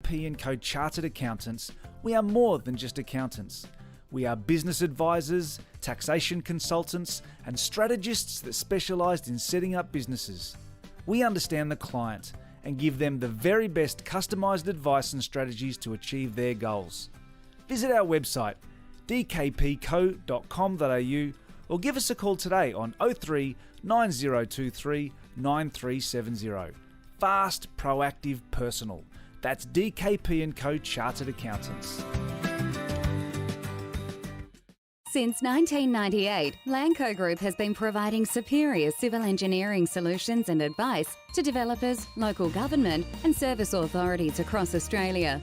DKP & Co Chartered Accountants, we are more than just accountants. We are business advisors, taxation consultants, and strategists that specialise in setting up businesses. We understand the client and give them the very best customised advice and strategies to achieve their goals. Visit our website dkpco.com.au or give us a call today on 03 9023 9370. Fast, proactive, personal. That's DKP & Co Chartered Accountants. Since 1998, Lanco Group has been providing superior civil engineering solutions and advice to developers, local government and service authorities across Australia.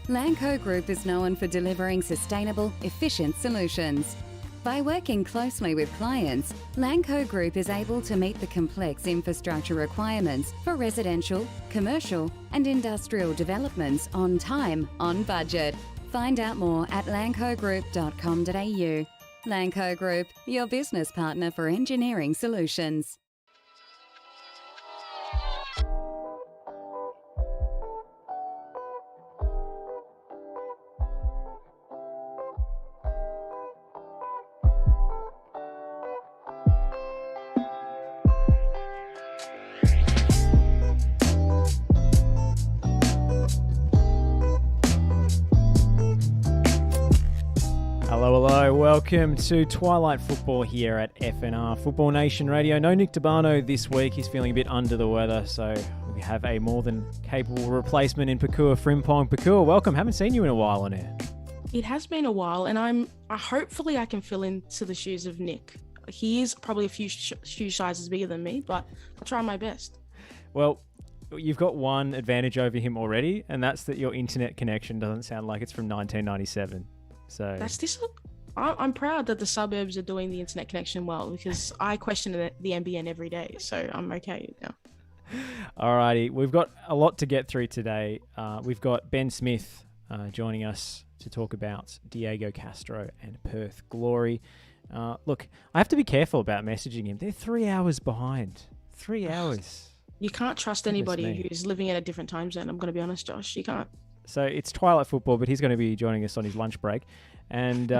Lanco Group is known for delivering sustainable, efficient solutions. By working closely with clients, Lanco Group is able to meet the complex infrastructure requirements for residential, commercial and industrial developments on time, on budget. Find out more at lancogroup.com.au. Lanco Group, your business partner for engineering solutions. Hello, welcome to Twilight Football here at FNR Football Nation Radio. No Nick Tabano this week, he's feeling a bit under the weather, so we have a more than capable replacement in Pokuah Frimpong. Pokuah, welcome, haven't seen you in a while on air. It has been a while, and hopefully I can fill into the shoes of Nick. He is probably a few shoe sizes bigger than me, but I'll try my best. Well, you've got one advantage over him already, and that's that your internet connection doesn't sound like it's from 1997. So I'm proud that the suburbs are doing the internet connection well, because I question the NBN every day, so I'm okay now. Alrighty, we've got a lot to get through today. We've got Ben Smith joining us to talk about Diego Castro and Perth Glory. Look, I have to be careful about messaging him. They're 3 hours behind. 3 hours. You can't trust anybody who's living in a different time zone. I'm going to be honest, Josh. You can't. So it's Twilight Football, but he's going to be joining us on his lunch break. And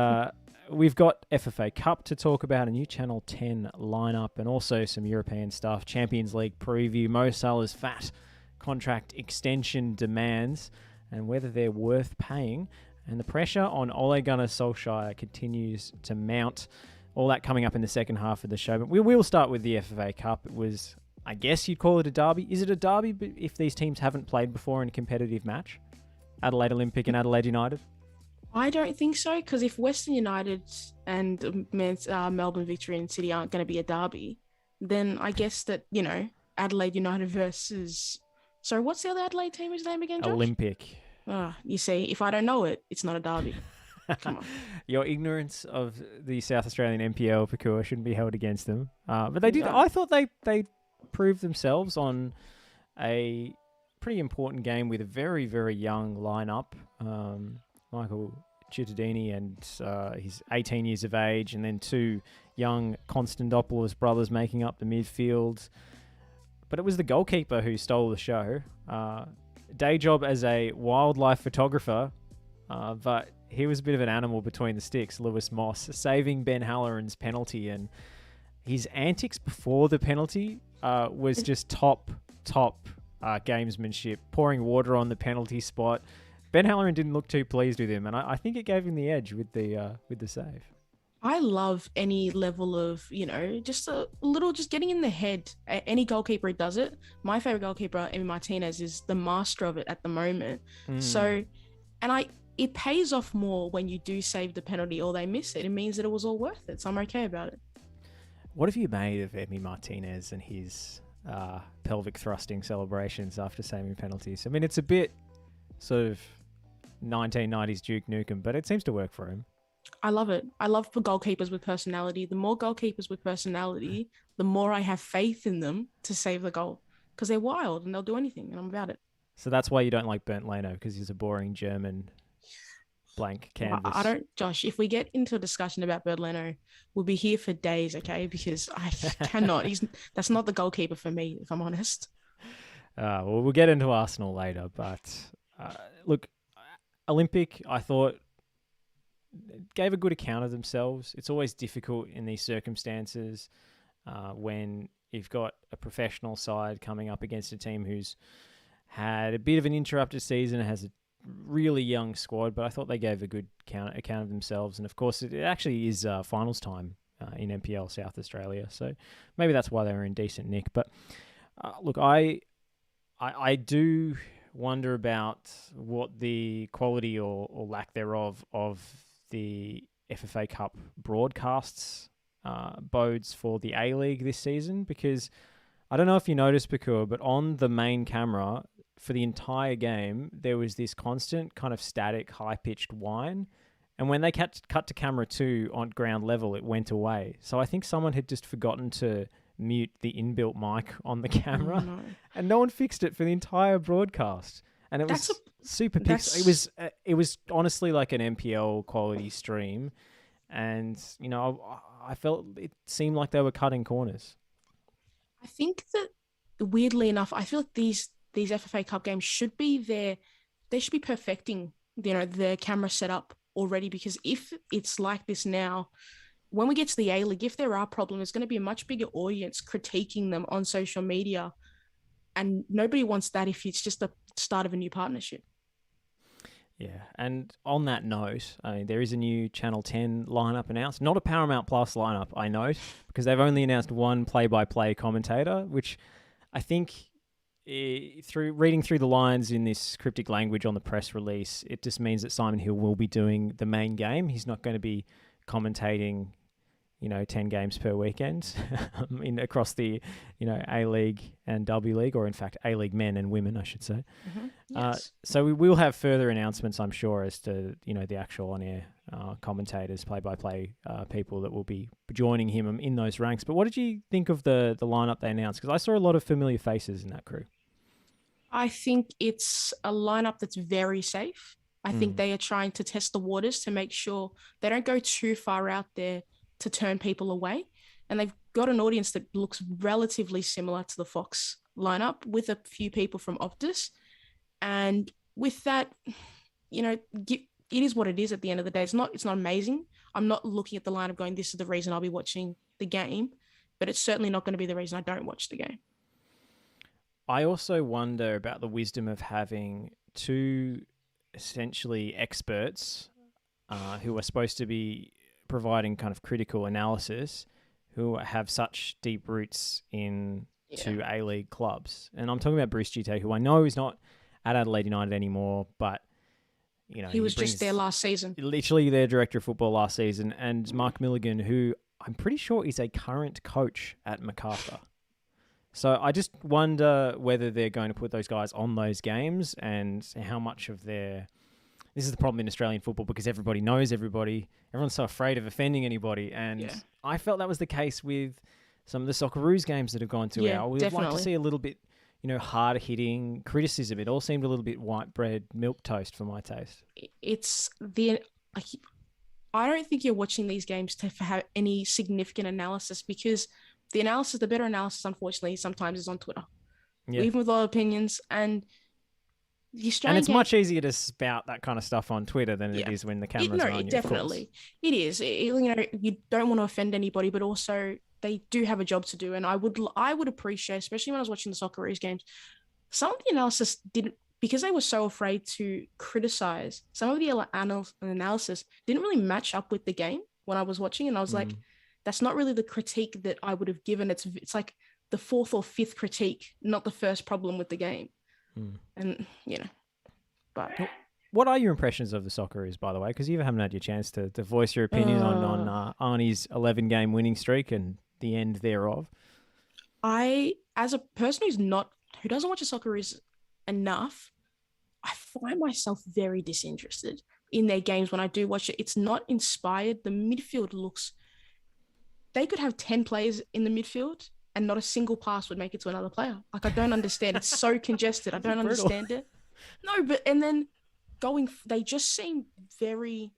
we've got FFA Cup to talk about, a new Channel 10 lineup, and also some European stuff, Champions League preview, Mo Salah's fat contract extension demands, and whether they're worth paying. And the pressure on Ole Gunnar Solskjaer continues to mount. All that coming up in the second half of the show. But we will start with the FFA Cup. It was, I guess you'd call it a derby. Is it a derby if these teams haven't played before in a competitive match? Adelaide Olympic and Adelaide United? I don't think so, because if Western United and Melbourne Victory and City aren't going to be a derby, then I guess that, Adelaide United versus... Sorry, what's the other Adelaide team's name again, Josh? Olympic. You see, if I don't know it, it's not a derby. Come on. Your ignorance of the South Australian NPL Pokuah shouldn't be held against them. But they did. No. I thought they proved themselves on a pretty important game with a very, very young lineup. Michael Cittadini and he's 18 years of age, and then two young Konstantopoulos brothers making up the midfield. But it was the goalkeeper who stole the show. Day job as a wildlife photographer, but he was a bit of an animal between the sticks, Lewis Moss, saving Ben Halloran's penalty, and his antics before the penalty was just top gamesmanship, pouring water on the penalty spot. Ben Halloran didn't look too pleased with him, and I think it gave him the edge with the save. I love any level of, just a little, just getting in the head. Any goalkeeper who does it. My favorite goalkeeper, Emi Martinez, is the master of it at the moment. So, it pays off more when you do save the penalty or they miss it. It means that it was all worth it. So I'm okay about it. What have you made of Emi Martinez and his pelvic thrusting celebrations after saving penalties? I mean, it's a bit sort of 1990s Duke Nukem, but it seems to work for him. I love it. I love for goalkeepers with personality. The more goalkeepers with personality, the more I have faith in them to save the goal, because they're wild and they'll do anything, and I'm about it. So that's why you don't like Bernd Leno, because he's a boring German blank canvas. I don't, Josh, if we get into a discussion about Bernd Leno, we'll be here for days, okay? Because I cannot. That's not the goalkeeper for me, if I'm honest. Well, we'll get into Arsenal later, but Look, Olympic, I thought, gave a good account of themselves. It's always difficult in these circumstances when you've got a professional side coming up against a team who's had a bit of an interrupted season, has a really young squad, but I thought they gave a good account of themselves. And of course, it actually is finals time in NPL South Australia, so maybe that's why they were in decent nick. But look, I do wonder about what the quality or lack thereof of the FFA Cup broadcasts bodes for the A-League this season, because I don't know if you noticed, Pokuah, but on the main camera for the entire game, there was this constant kind of static, high-pitched whine. And when they cut to camera 2 on ground level, it went away. So I think someone had just forgotten to mute the inbuilt mic on the camera, and no one fixed it for the entire broadcast. And it was super pixel. It was honestly like an NPL quality stream, and I felt it seemed like they were cutting corners. I think that weirdly enough, I feel like these FFA Cup games should be there. They should be perfecting the camera setup already, because if it's like this now, when we get to the A-League, if there are problems, there's going to be a much bigger audience critiquing them on social media, and nobody wants that if it's just the start of a new partnership. Yeah, and on that note, I mean, there is a new Channel 10 lineup announced. Not a Paramount Plus lineup, I note, because they've only announced one play-by-play commentator, which I think, through reading through the lines in this cryptic language on the press release, it just means that Simon Hill will be doing the main game. He's not going to be commentating 10 games per weekend across the, A-League and W League, or in fact, A-League men and women, I should say. Mm-hmm. Yes. So we will have further announcements, I'm sure, as to, the actual on-air commentators, play-by-play people that will be joining him in those ranks. But what did you think of the lineup they announced? Because I saw a lot of familiar faces in that crew. I think it's a lineup that's very safe. I think they are trying to test the waters to make sure they don't go too far out there to turn people away. And they've got an audience that looks relatively similar to the Fox lineup, with a few people from Optus. And with that, it is what it is at the end of the day. It's not amazing. I'm not looking at the lineup going, this is the reason I'll be watching the game, but it's certainly not going to be the reason I don't watch the game. I also wonder about the wisdom of having two essentially experts who are supposed to be providing kind of critical analysis, who have such deep roots in two A-League clubs. And I'm talking about Bruce Gite, who I know is not at Adelaide United anymore, but he was just there last season. Literally their director of football last season. And Mark Milligan, who I'm pretty sure is a current coach at MacArthur. So I just wonder whether they're going to put those guys on those games, and how much of their... This is the problem in Australian football, because everybody knows everybody. Everyone's so afraid of offending anybody. And I felt that was the case with some of the Socceroos games that have gone to our. We'd like to see a little bit, harder hitting criticism. It all seemed a little bit white bread, milk toast for my taste. I don't think you're watching these games to have any significant analysis, because the better analysis, unfortunately, sometimes is on Twitter. Yeah. Even with a lot of opinions. And the Australian it's much easier to spout that kind of stuff on Twitter than it is when the cameras are on you. Definitely. It is. You don't want to offend anybody, but also they do have a job to do. And I would appreciate, especially when I was watching the Socceroos games, some of the analysis didn't, because they were so afraid to criticize, some of the analysis didn't really match up with the game when I was watching. And I was like, that's not really the critique that I would have given. It's like the fourth or fifth critique, not the first problem with the game. And, but... What are your impressions of the Socceroos, by the way? Because you haven't had your chance to voice your opinion on Arnie's 11-game winning streak and the end thereof. I, as a person who doesn't watch the Socceroos enough, I find myself very disinterested in their games when I do watch it. It's not inspired. The midfield looks... They could have 10 players in the midfield and not a single pass would make it to another player. Like, I don't understand. It's so congested. I don't understand it. No, but... And then they just seem very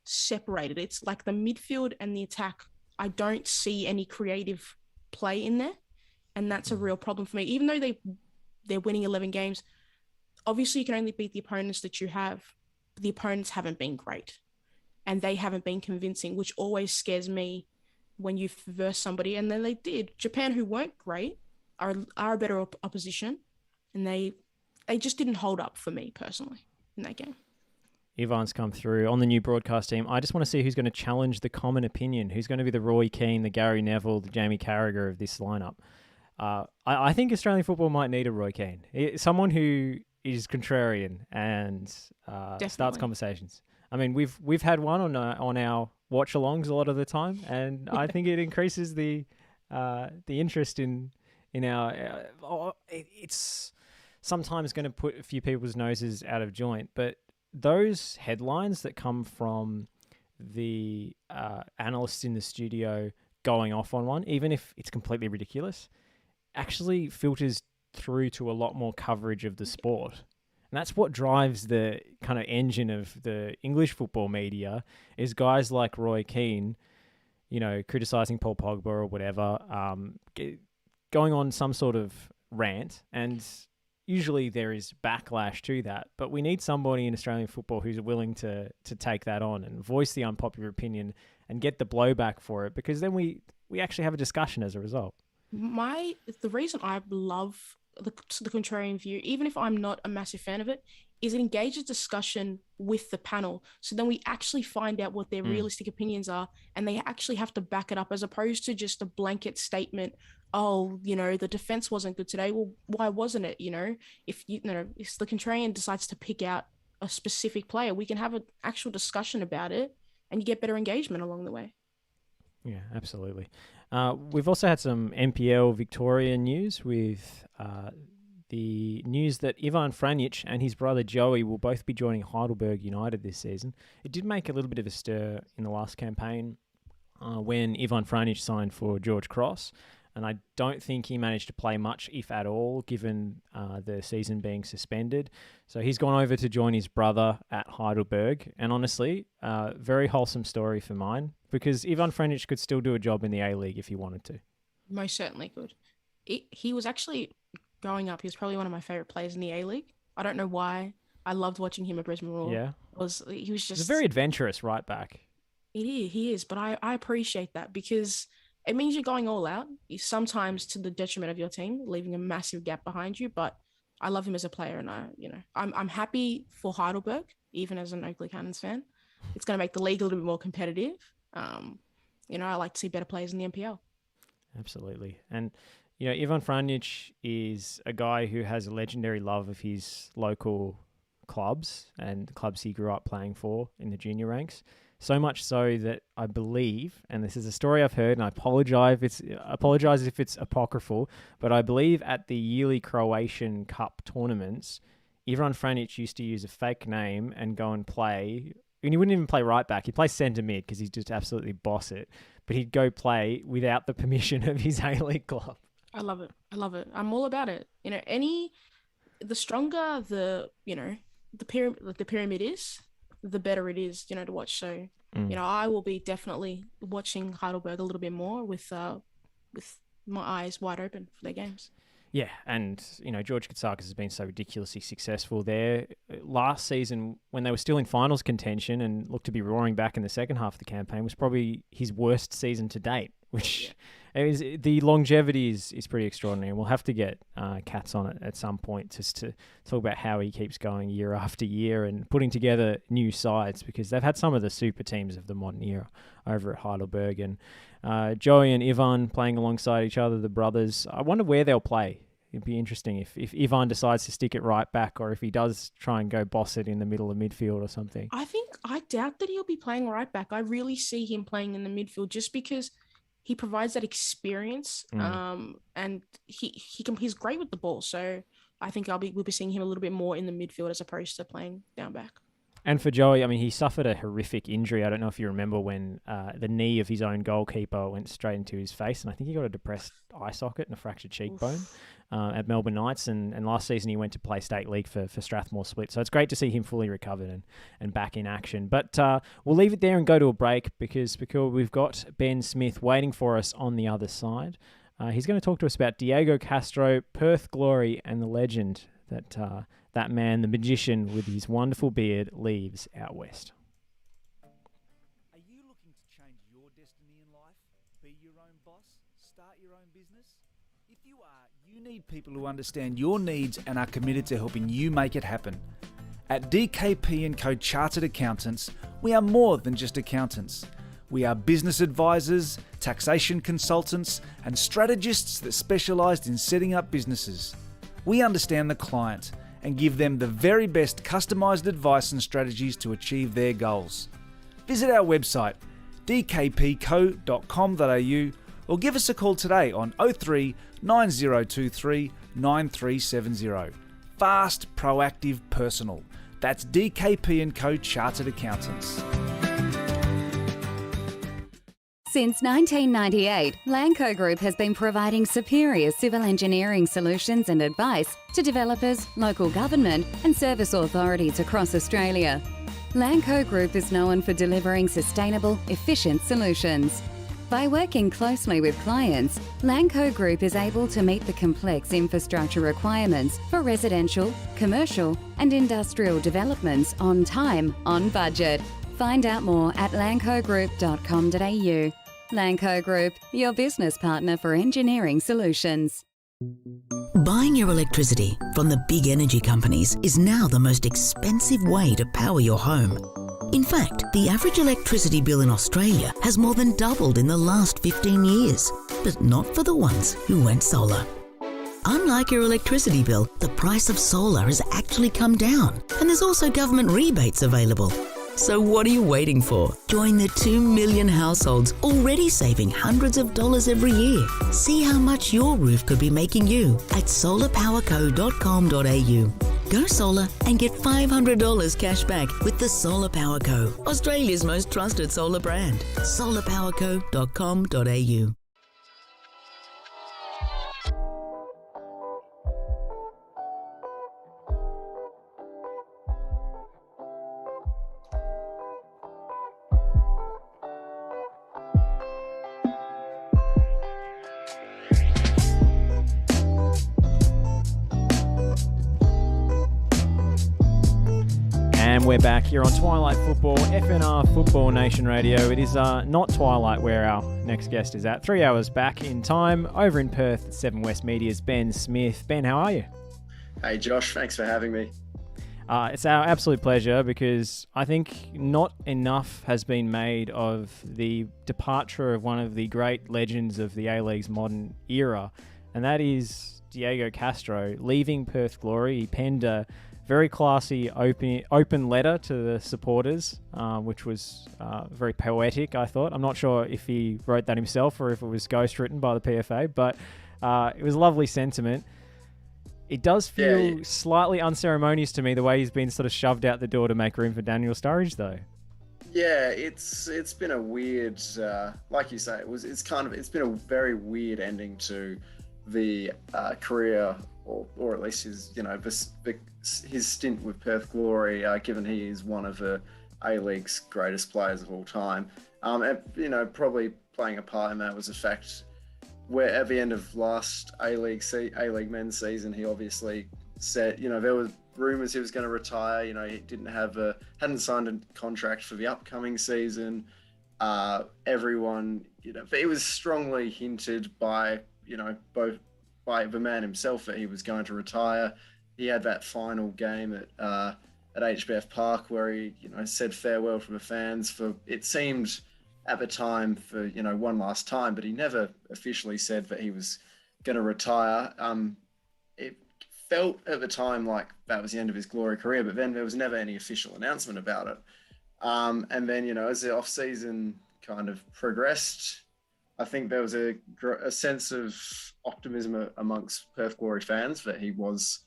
separated. It's like the midfield and the attack. I don't see any creative play in there. And that's a real problem for me. Even though they're winning 11 games, obviously you can only beat the opponents that you have. But the opponents haven't been great, and they haven't been convincing, which always scares me when you verse somebody. And then they did. Japan, who weren't great, are a better opposition, and they just didn't hold up for me personally in that game. Ivan's come through on the new broadcast team. I just want to see who's going to challenge the common opinion. Who's going to be the Roy Keane, the Gary Neville, the Jamie Carragher of this lineup? I think Australian football might need a Roy Keane. Someone who is contrarian and starts conversations. I mean, we've had one on our watch-alongs a lot of the time, and I think it increases the interest in our. It's sometimes going to put a few people's noses out of joint, but those headlines that come from the analysts in the studio going off on one, even if it's completely ridiculous, actually filters through to a lot more coverage of the sport. And that's what drives the kind of engine of the English football media, is guys like Roy Keane, criticising Paul Pogba or whatever, going on some sort of rant, and usually there is backlash to that, but we need somebody in Australian football who's willing to take that on and voice the unpopular opinion and get the blowback for it, because then we actually have a discussion as a result. The reason I love the contrarian view, even if I'm not a massive fan of it, is it engages discussion with the panel. So then we actually find out what their realistic opinions are, and they actually have to back it up, as opposed to just a blanket statement. Oh, the defense wasn't good today. Well, why wasn't it? If if the contrarian decides to pick out a specific player, we can have an actual discussion about it, and you get better engagement along the way. Yeah, absolutely. We've also had some NPL Victoria news with the news that Ivan Franjic and his brother Joey will both be joining Heidelberg United this season. It did make a little bit of a stir in the last campaign when Ivan Franjic signed for George Cross. And I don't think he managed to play much, if at all, given the season being suspended. So he's gone over to join his brother at Heidelberg. And honestly, very wholesome story for mine, because Ivan Franjic could still do a job in the A-League if he wanted to. Most certainly could. He was actually, growing up, he was probably one of my favourite players in the A-League. I don't know why. I loved watching him at Brisbane Roar. Yeah. He was just... He's a very adventurous right back. He is, but I appreciate that, because it means you're going all out, sometimes to the detriment of your team, leaving a massive gap behind you. But I love him as a player, and I'm happy for Heidelberg, even as an Oakley Cannons fan. It's going to make the league a little bit more competitive. I like to see better players in the NPL. Absolutely. And, Ivan Franjic is a guy who has a legendary love of his local clubs and the clubs he grew up playing for in the junior ranks. So much so that I believe, and this is a story I've heard, and I apologize if it's apocryphal, but I believe at the yearly Croatian Cup tournaments, Ivan Franjic used to use a fake name and go and play. And he wouldn't even play right back. He'd play centre mid because he'd just absolutely boss it. But he'd go play without the permission of his A-League club. I love it. I'm all about it. The stronger the pyramid is, the better it is, to watch. So, I will be definitely watching Heidelberg a little bit more with my eyes wide open for their games. Yeah, and, George Katsakis has been so ridiculously successful there. Last season, when they were still in finals contention and looked to be roaring back in the second half of the campaign, was probably his worst season to date, which is, the longevity is pretty extraordinary. And we'll have to get Kats on it at some point just to talk about how he keeps going year after year and putting together new sides, because they've had some of the super teams of the modern era over at Heidelberg. And Joey and Ivan playing alongside each other, the brothers. I wonder where they'll play. It'd be interesting if Ivan decides to stick it right back, or if he does try and go boss it in the middle of midfield or something. I doubt that he'll be playing right back. I really see him playing in the midfield, just because he provides that experience, and he's great with the ball. So I think we'll be seeing him a little bit more in the midfield as opposed to playing down back. And for Joey, I mean, he suffered a horrific injury. I don't know if you remember when the knee of his own goalkeeper went straight into his face, and I think he got a depressed eye socket and a fractured cheekbone at Melbourne Knights. And last season he went to play State League for Strathmore Split. So it's great to see him fully recovered and back in action. But we'll leave it there and go to a break, because we've got Ben Smith waiting for us on the other side. He's going to talk to us about Diego Castro, Perth Glory, and the legend that that man, the magician with his wonderful beard, leaves out west. Are you looking to change your destiny in life? Be your own boss? Start your own business? If you are, you need people who understand your needs and are committed to helping you make it happen. At DKP & Co Chartered Accountants, we are more than just accountants. We are business advisors, taxation consultants, and strategists that specialise in setting up businesses. We understand the client and give them the very best customised advice and strategies to achieve their goals. Visit our website dkpco.com.au or give us a call today on 03 9023 9370. Fast, proactive, personal. That's DKP & Co Chartered Accountants. Since 1998, Lanco Group has been providing superior civil engineering solutions and advice to developers, local government and service authorities across Australia. Lanco Group is known for delivering sustainable, efficient solutions. By working closely with clients, Lanco Group is able to meet the complex infrastructure requirements for residential, commercial and industrial developments on time, on budget. Find out more at lancogroup.com.au. Lanco Group, your business partner for engineering solutions. Buying your electricity from the big energy companies is now the most expensive way to power your home. In fact, the average electricity bill in Australia has more than doubled in the last 15 years, but not for the ones who went solar. Unlike your electricity bill, the price of solar has actually come down, and there's also government rebates available. So what are you waiting for? Join the 2 million households already saving hundreds of dollars every year. See how much your roof could be making you at solarpowerco.com.au. Go solar and get $500 cash back with the Solar Power Co, Australia's most trusted solar brand. solarpowerco.com.au. And we're back here on Twilight Football, FNR Football Nation Radio. It is not Twilight where our next guest is at. 3 hours back in time, over in Perth at 7 West Media's Ben Smith. Ben, how are you? Hey Josh, thanks for having me. It's our absolute pleasure because I think not enough has been made of the departure of one of the great legends of the A-League's modern era, and that is Diego Castro leaving Perth Glory. He penned a very classy open letter to the supporters, which was very poetic, I thought. I'm not sure if he wrote that himself or if it was ghostwritten by the PFA, but it was a lovely sentiment. It does feel slightly unceremonious to me, the way he's been sort of shoved out the door to make room for Daniel Sturridge, though. Yeah, it's been a weird, like you say, it's been a very weird ending to the career, or at least his his stint with Perth Glory, given he is one of the A-League's greatest players of all time. And, probably playing a part in that was the fact where at the end of last A-League men's season, he obviously said, there were rumours he was going to retire. He hadn't signed a contract for the upcoming season. Everyone, but it was strongly hinted by, both by the man himself that he was going to retire. He had that final game at HBF Park where he, said farewell to the fans for, it seemed at the time, for, one last time, but he never officially said that he was going to retire. It felt at the time like that was the end of his Glory career, but then there was never any official announcement about it. And then, as the off-season kind of progressed, I think there was a sense of optimism amongst Perth Glory fans that he was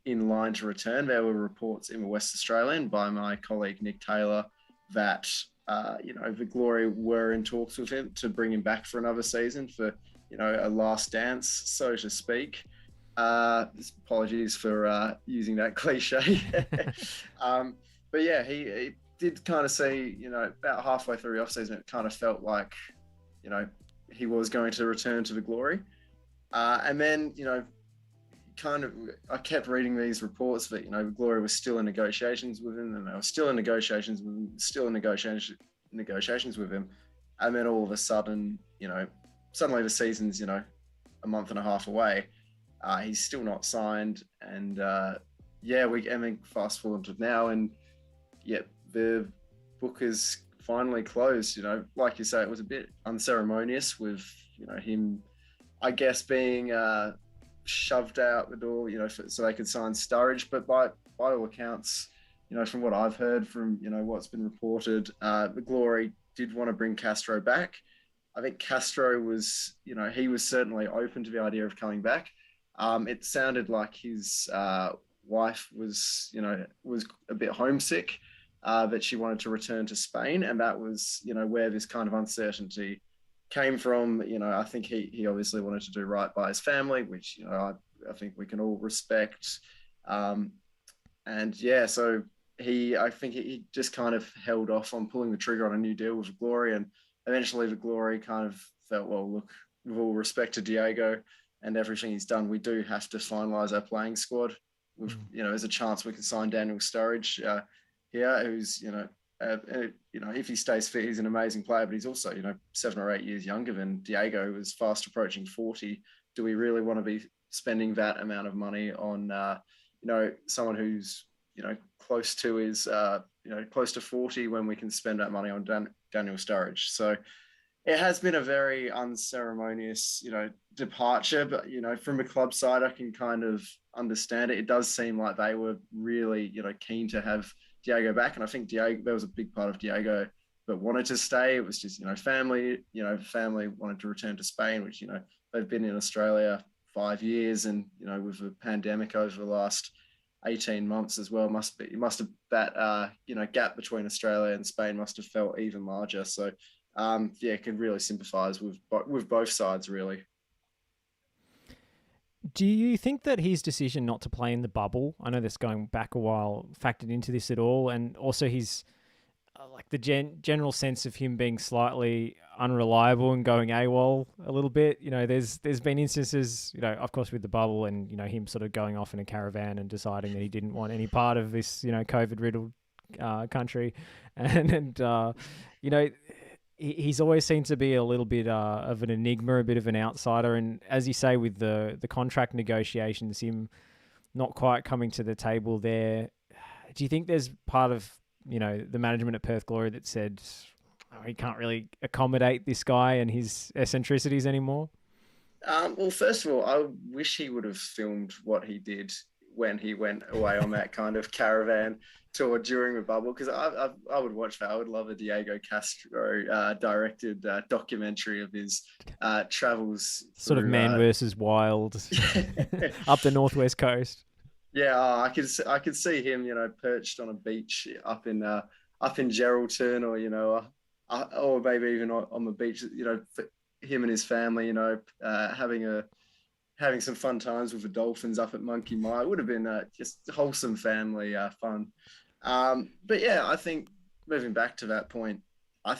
in line to return. There were reports in the West Australian by my colleague Nick Taylor that, the Glory were in talks with him to bring him back for another season for, a last dance, so to speak. Apologies for using that cliche. But yeah, he did kind of see, about halfway through the offseason, it kind of felt like, he was going to return to the Glory. And then, I kept reading these reports that, Glory was still in negotiations with him, and they were still in negotiations with him, negotiations with him. And then all of a sudden, suddenly the season's, a month and a half away. He's still not signed. And fast forward to now, and the book is finally closed. Like you say, it was a bit unceremonious with, him, I guess, being shoved out the door, so they could sign Sturridge. But by all accounts, from what I've heard, from what's been reported, the Glory did want to bring Castro back. I think Castro was, he was certainly open to the idea of coming back. It sounded like his wife was a bit homesick, that she wanted to return to Spain, and that was, where this kind of uncertainty came from. I think he obviously wanted to do right by his family, which, I think we can all respect. So I think he just kind of held off on pulling the trigger on a new deal with the Glory, and eventually the Glory kind of felt, well, look, with all respect to Diego and everything he's done, we do have to finalise our playing squad. With, there's a chance we can sign Daniel Sturridge here, who's, if he stays fit, he's an amazing player, but he's also, 7 or 8 years younger than Diego, who is fast approaching 40. Do we really want to be spending that amount of money on, someone who's, close to his, close to 40, when we can spend that money on Daniel Sturridge? So it has been a very unceremonious, departure, but, from a club side, I can kind of understand it. It does seem like they were really, keen to have Diego back. And I think there was a big part of Diego that wanted to stay. It was just, family, family wanted to return to Spain, which, they've been in Australia 5 years, and, with the pandemic over the last 18 months as well, gap between Australia and Spain must have felt even larger. So, can really sympathise with both sides, really. Do you think that his decision not to play in the bubble, I know that's going back a while, factored into this at all? And also his, the general sense of him being slightly unreliable and going AWOL a little bit. There's been instances, of course, with the bubble and, him sort of going off in a caravan and deciding that he didn't want any part of this, COVID-riddled country. He's always seemed to be a little bit of an enigma, a bit of an outsider. And as you say, with the contract negotiations, him not quite coming to the table there, do you think there's part of, the management at Perth Glory that said, he can't really accommodate this guy and his eccentricities anymore? Well, first of all, I wish he would have filmed what he did when he went away on that kind of caravan tour during the bubble, because I would watch that. I would love a Diego Castro directed documentary of his travels. Sort of man versus wild up the northwest coast. Yeah, I could see him, perched on a beach up in Geraldton, or maybe even on the beach, him and his family, having some fun times with the dolphins up at Monkey Mile. It would have been just wholesome family fun. But yeah, I think moving back to that point, I'm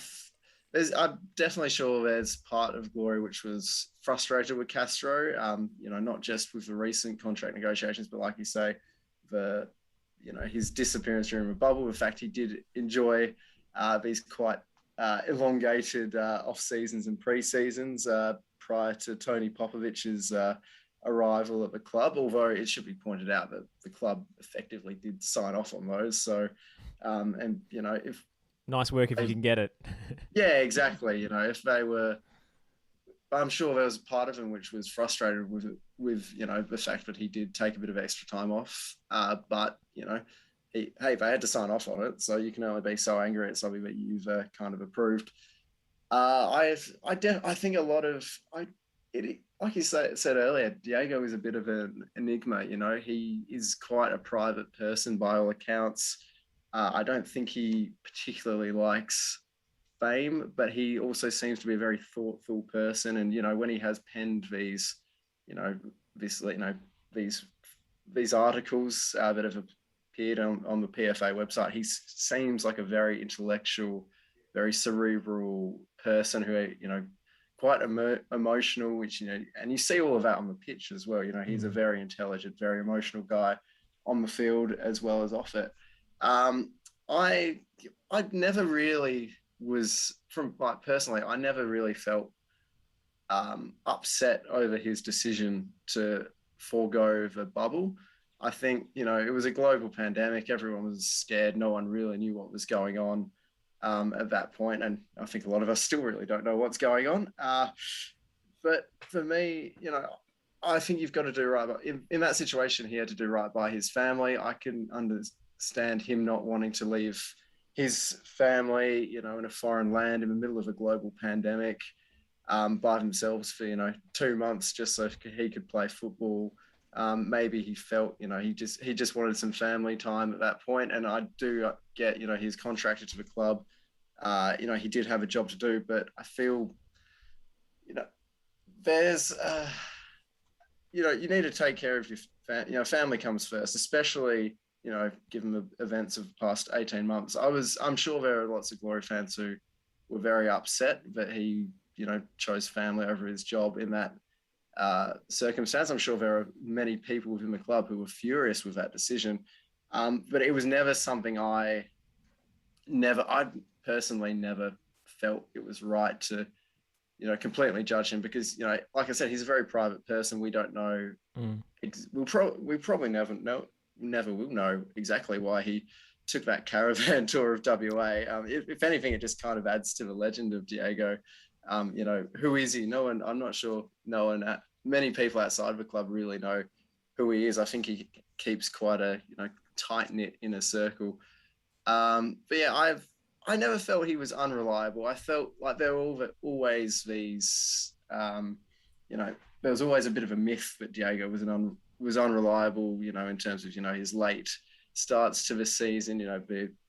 definitely sure there's part of Glory which was frustrated with Castro, not just with the recent contract negotiations, but like you say, his disappearance during the bubble, the fact he did enjoy these quite elongated off seasons and pre-seasons prior to Tony Popovic's arrival at the club, although it should be pointed out that the club effectively did sign off on those. So, if nice work if you can get it. Yeah, exactly. If they were, I'm sure there was a part of him which was frustrated with the fact that he did take a bit of extra time off. But they had to sign off on it, so you can only be so angry at something that you've kind of approved. I think a lot of like you said earlier, Diego is a bit of an enigma. He is quite a private person by all accounts. I don't think he particularly likes fame, but he also seems to be a very thoughtful person. And when he has penned these articles that have appeared on the PFA website, he seems like a very intellectual, very cerebral person who quite emotional, which, and you see all of that on the pitch as well. He's a very intelligent, very emotional guy on the field as well as off it. I never really was, personally, I never really felt upset over his decision to forego the bubble. I think, it was a global pandemic. Everyone was scared. No one really knew what was going on at that point. And I think a lot of us still really don't know what's going on. But for me, I think you've got to do right. In that situation, he had to do right by his family. I can understand him not wanting to leave his family, in a foreign land in the middle of a global pandemic by themselves for, 2 months just so he could play football. Maybe he felt, he just wanted some family time at that point. And I do get, he's contracted to the club. He did have a job to do, but I feel, there's, you need to take care of your family comes first, especially, given the events of the past 18 months. I'm sure there are lots of Glory fans who were very upset that he, chose family over his job in that circumstance. I'm sure there are many people within the club who were furious with that decision. But it was never something I personally never felt it was right to, completely judge him because, like I said, he's a very private person. We don't know. We probably never will know exactly why he took that caravan tour of WA. If anything, it just kind of adds to the legend of Diego. Who is he? I'm not sure many people outside of the club really know who he is. I think he keeps quite a, tight-knit inner circle. But yeah, I never felt he was unreliable. I felt like there were always these, there was always a bit of a myth that Diego was unreliable, in terms of, his late starts to the season,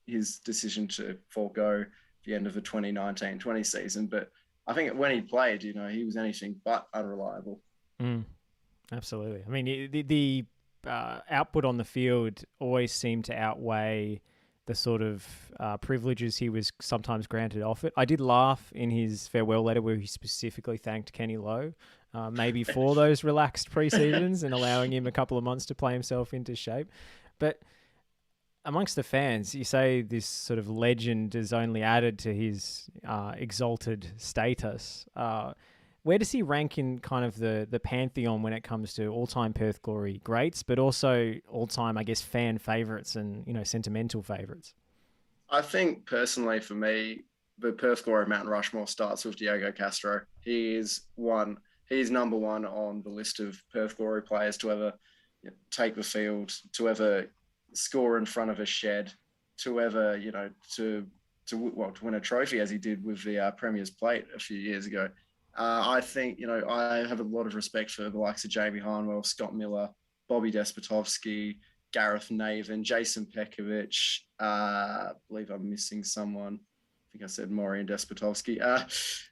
his decision to forego the end of the 2019-20 season. But I think when he played, he was anything but unreliable. Absolutely. I mean, the output on the field always seemed to outweigh the sort of privileges he was sometimes granted off it. I did laugh in his farewell letter where he specifically thanked Kenny Lowe, maybe for those relaxed pre-seasons and allowing him a couple of months to play himself into shape. But amongst the fans, you say this sort of legend is only added to his exalted status. Where does he rank in kind of the pantheon when it comes to all-time Perth Glory greats, but also all-time, I guess, fan favourites and, sentimental favourites? I think personally for me, the Perth Glory Mountain Rushmore starts with Diego Castro. He's number one on the list of Perth Glory players to ever take the field, to ever score in front of a shed, to ever, to win a trophy as he did with the Premier's Plate a few years ago. I think, I have a lot of respect for the likes of Jamie Harnwell, Scott Miller, Bobby Despotovsky, Gareth Naven, Jason Pekovic. I believe I'm missing someone. I think I said Maureen Despotovsky.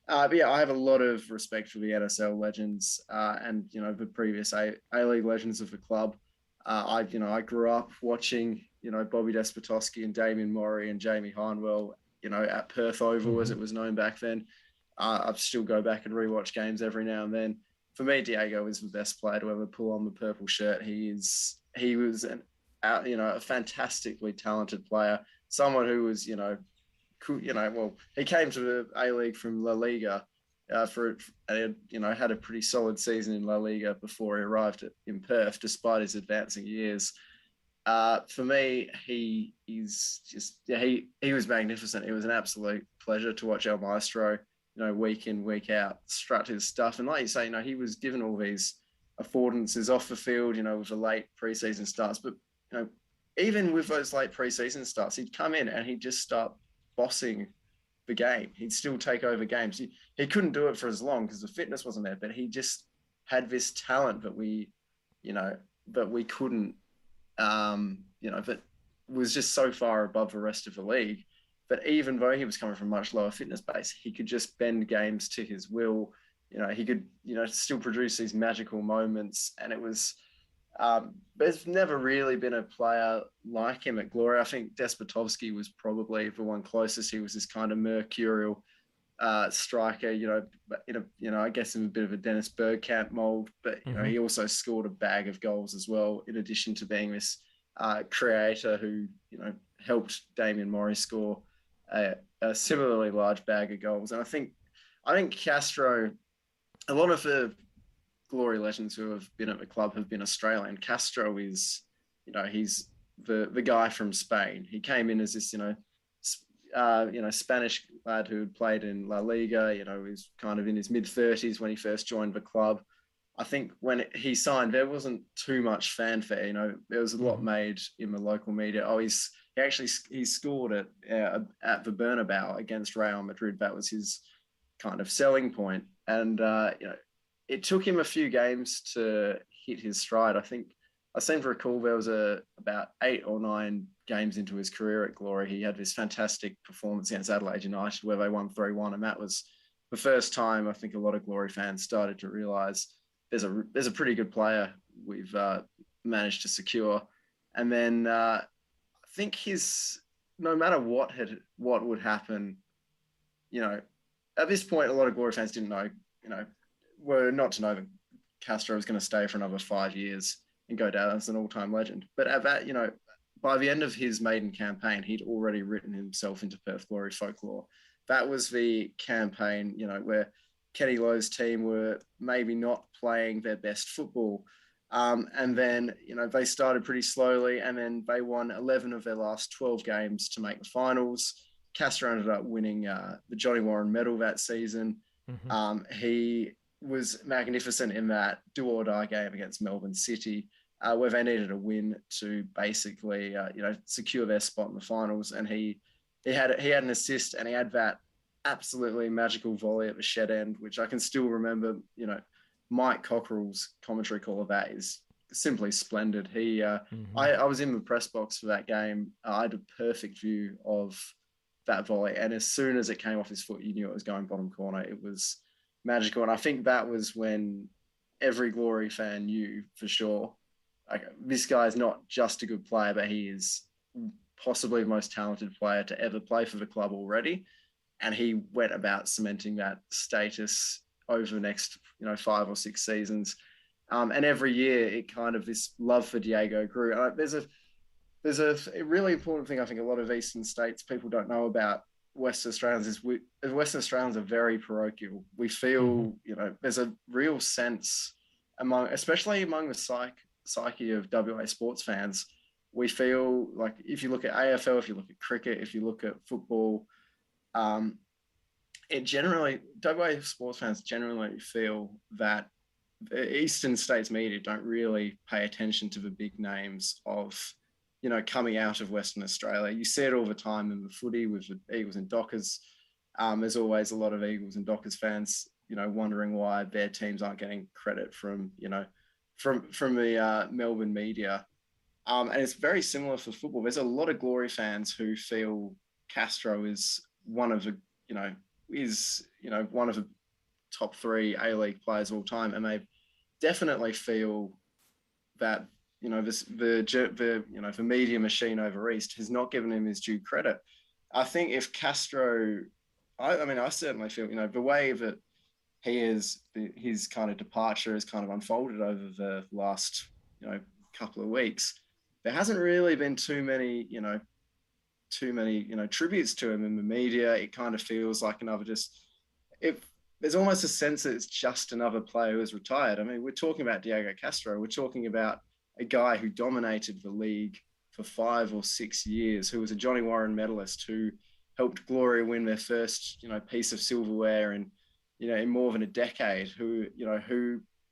But yeah, I have a lot of respect for the NSL legends and, the previous A-League legends of the club. I grew up watching, Bobby Despotovsky and Damien Maury and Jamie Harnwell, at Perth Oval as it was known back then. I still go back and rewatch games every now and then. For me, Diego is the best player to ever pull on the purple shirt. He was a fantastically talented player. Someone who was, he came to the A-League from La Liga had a pretty solid season in La Liga before he arrived in Perth, despite his advancing years. For me, he was magnificent. It was an absolute pleasure to watch El Maestro, week in, week out, strut his stuff. And like you say, he was given all these affordances off the field, with the late preseason starts. But, even with those late preseason starts, he'd come in and he'd just start bossing the game. He'd still take over games. He couldn't do it for as long because the fitness wasn't there, but he just had this talent that we couldn't, that was just so far above the rest of the league. But even though he was coming from a much lower fitness base, he could just bend games to his will. He could, still produce these magical moments. And it was, there's never really been a player like him at Glory. I think Despotovsky was probably the one closest. He was this kind of mercurial striker, but I guess in a bit of a Dennis Bergkamp mold, but he also scored a bag of goals as well, in addition to being this creator who helped Damien Morris score a similarly large bag of goals. And I think Castro, a lot of the Glory legends who have been at the club have been Australian. Castro is, he's the guy from Spain. He came in as this, Spanish lad who had played in La Liga. He was kind of in his mid-30s when he first joined the club. I think when he signed, there wasn't too much fanfare. There was a lot made in the local media. Oh, he scored at the Bernabeu against Real Madrid. That was his kind of selling point. And it took him a few games to hit his stride. I think I seem to recall there was about 8 or 9 games into his career at Glory. He had this fantastic performance against Adelaide United where they won 3-1. And that was the first time I think a lot of Glory fans started to realise there's a pretty good player we've managed to secure. And then I think no matter what would happen, at this point, a lot of Glory fans didn't know, were not to know that Castro was going to stay for another 5 years and go down as an all-time legend. But at that, by the end of his maiden campaign, he'd already written himself into Perth Glory folklore. That was the campaign, where Kenny Lowe's team were maybe not playing their best football. And then, they started pretty slowly, and then they won 11 of their last 12 games to make the finals. Castro ended up winning the Johnny Warren medal that season. He was magnificent in that do-or-die game against Melbourne City, where they needed a win to basically, secure their spot in the finals. And he had an assist, and he had that absolutely magical volley at the shed end, which I can still remember. Mike Cockerell's commentary call of that is simply splendid. I was in the press box for that game. I had a perfect view of that volley, and as soon as it came off his foot, you knew it was going bottom corner. It was magical, and I think that was when every Glory fan knew for sure, like, this guy is not just a good player, but he is possibly the most talented player to ever play for the club already. And he went about cementing that status over the next 5 or 6 seasons, and every year it kind of, this love for Diego grew. There's a really important thing I think a lot of Eastern states people don't know about Western Australians is Western Australians are very parochial. We feel, there's a real sense especially among the psyche of WA sports fans. We feel like if you look at AFL, if you look at cricket, if you look at football, WA sports fans generally feel that the Eastern states media don't really pay attention to the big names of, coming out of Western Australia. You see it all the time in the footy with the Eagles and Dockers. There's always a lot of Eagles and Dockers fans, wondering why their teams aren't getting credit from the Melbourne media. And it's very similar for football. There's a lot of Glory fans who feel Castro is one of the, one of the top 3 A-League players of all time. And they definitely feel that, the media machine over East has not given him his due credit. I think if Castro, I certainly feel, the way that his kind of departure has kind of unfolded over the last, couple of weeks, there hasn't really been too many tributes to him in the media. It kind of feels like there's almost a sense that it's just another player who has retired. We're talking about Diego Castro. We're talking about a guy who dominated the league for 5 or 6 years, who was a Johnny Warren medalist, who helped Glory win their first, piece of silverware in more than a decade, who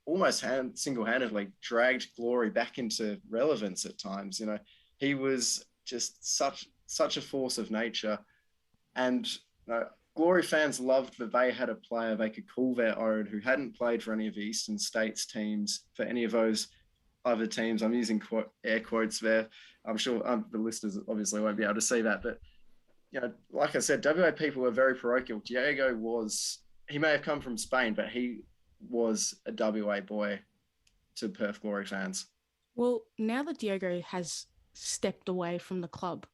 almost single-handedly dragged Glory back into relevance at times. He was just such a force of nature. And Glory fans loved that they had a player they could call their own who hadn't played for any of the Eastern States teams, for any of those other teams. I'm using air quotes there. I'm sure the listeners obviously won't be able to see that. But, like I said, WA people were very parochial. Diego he may have come from Spain, but he was a WA boy to Perth Glory fans. Well, now that Diego has stepped away from the club,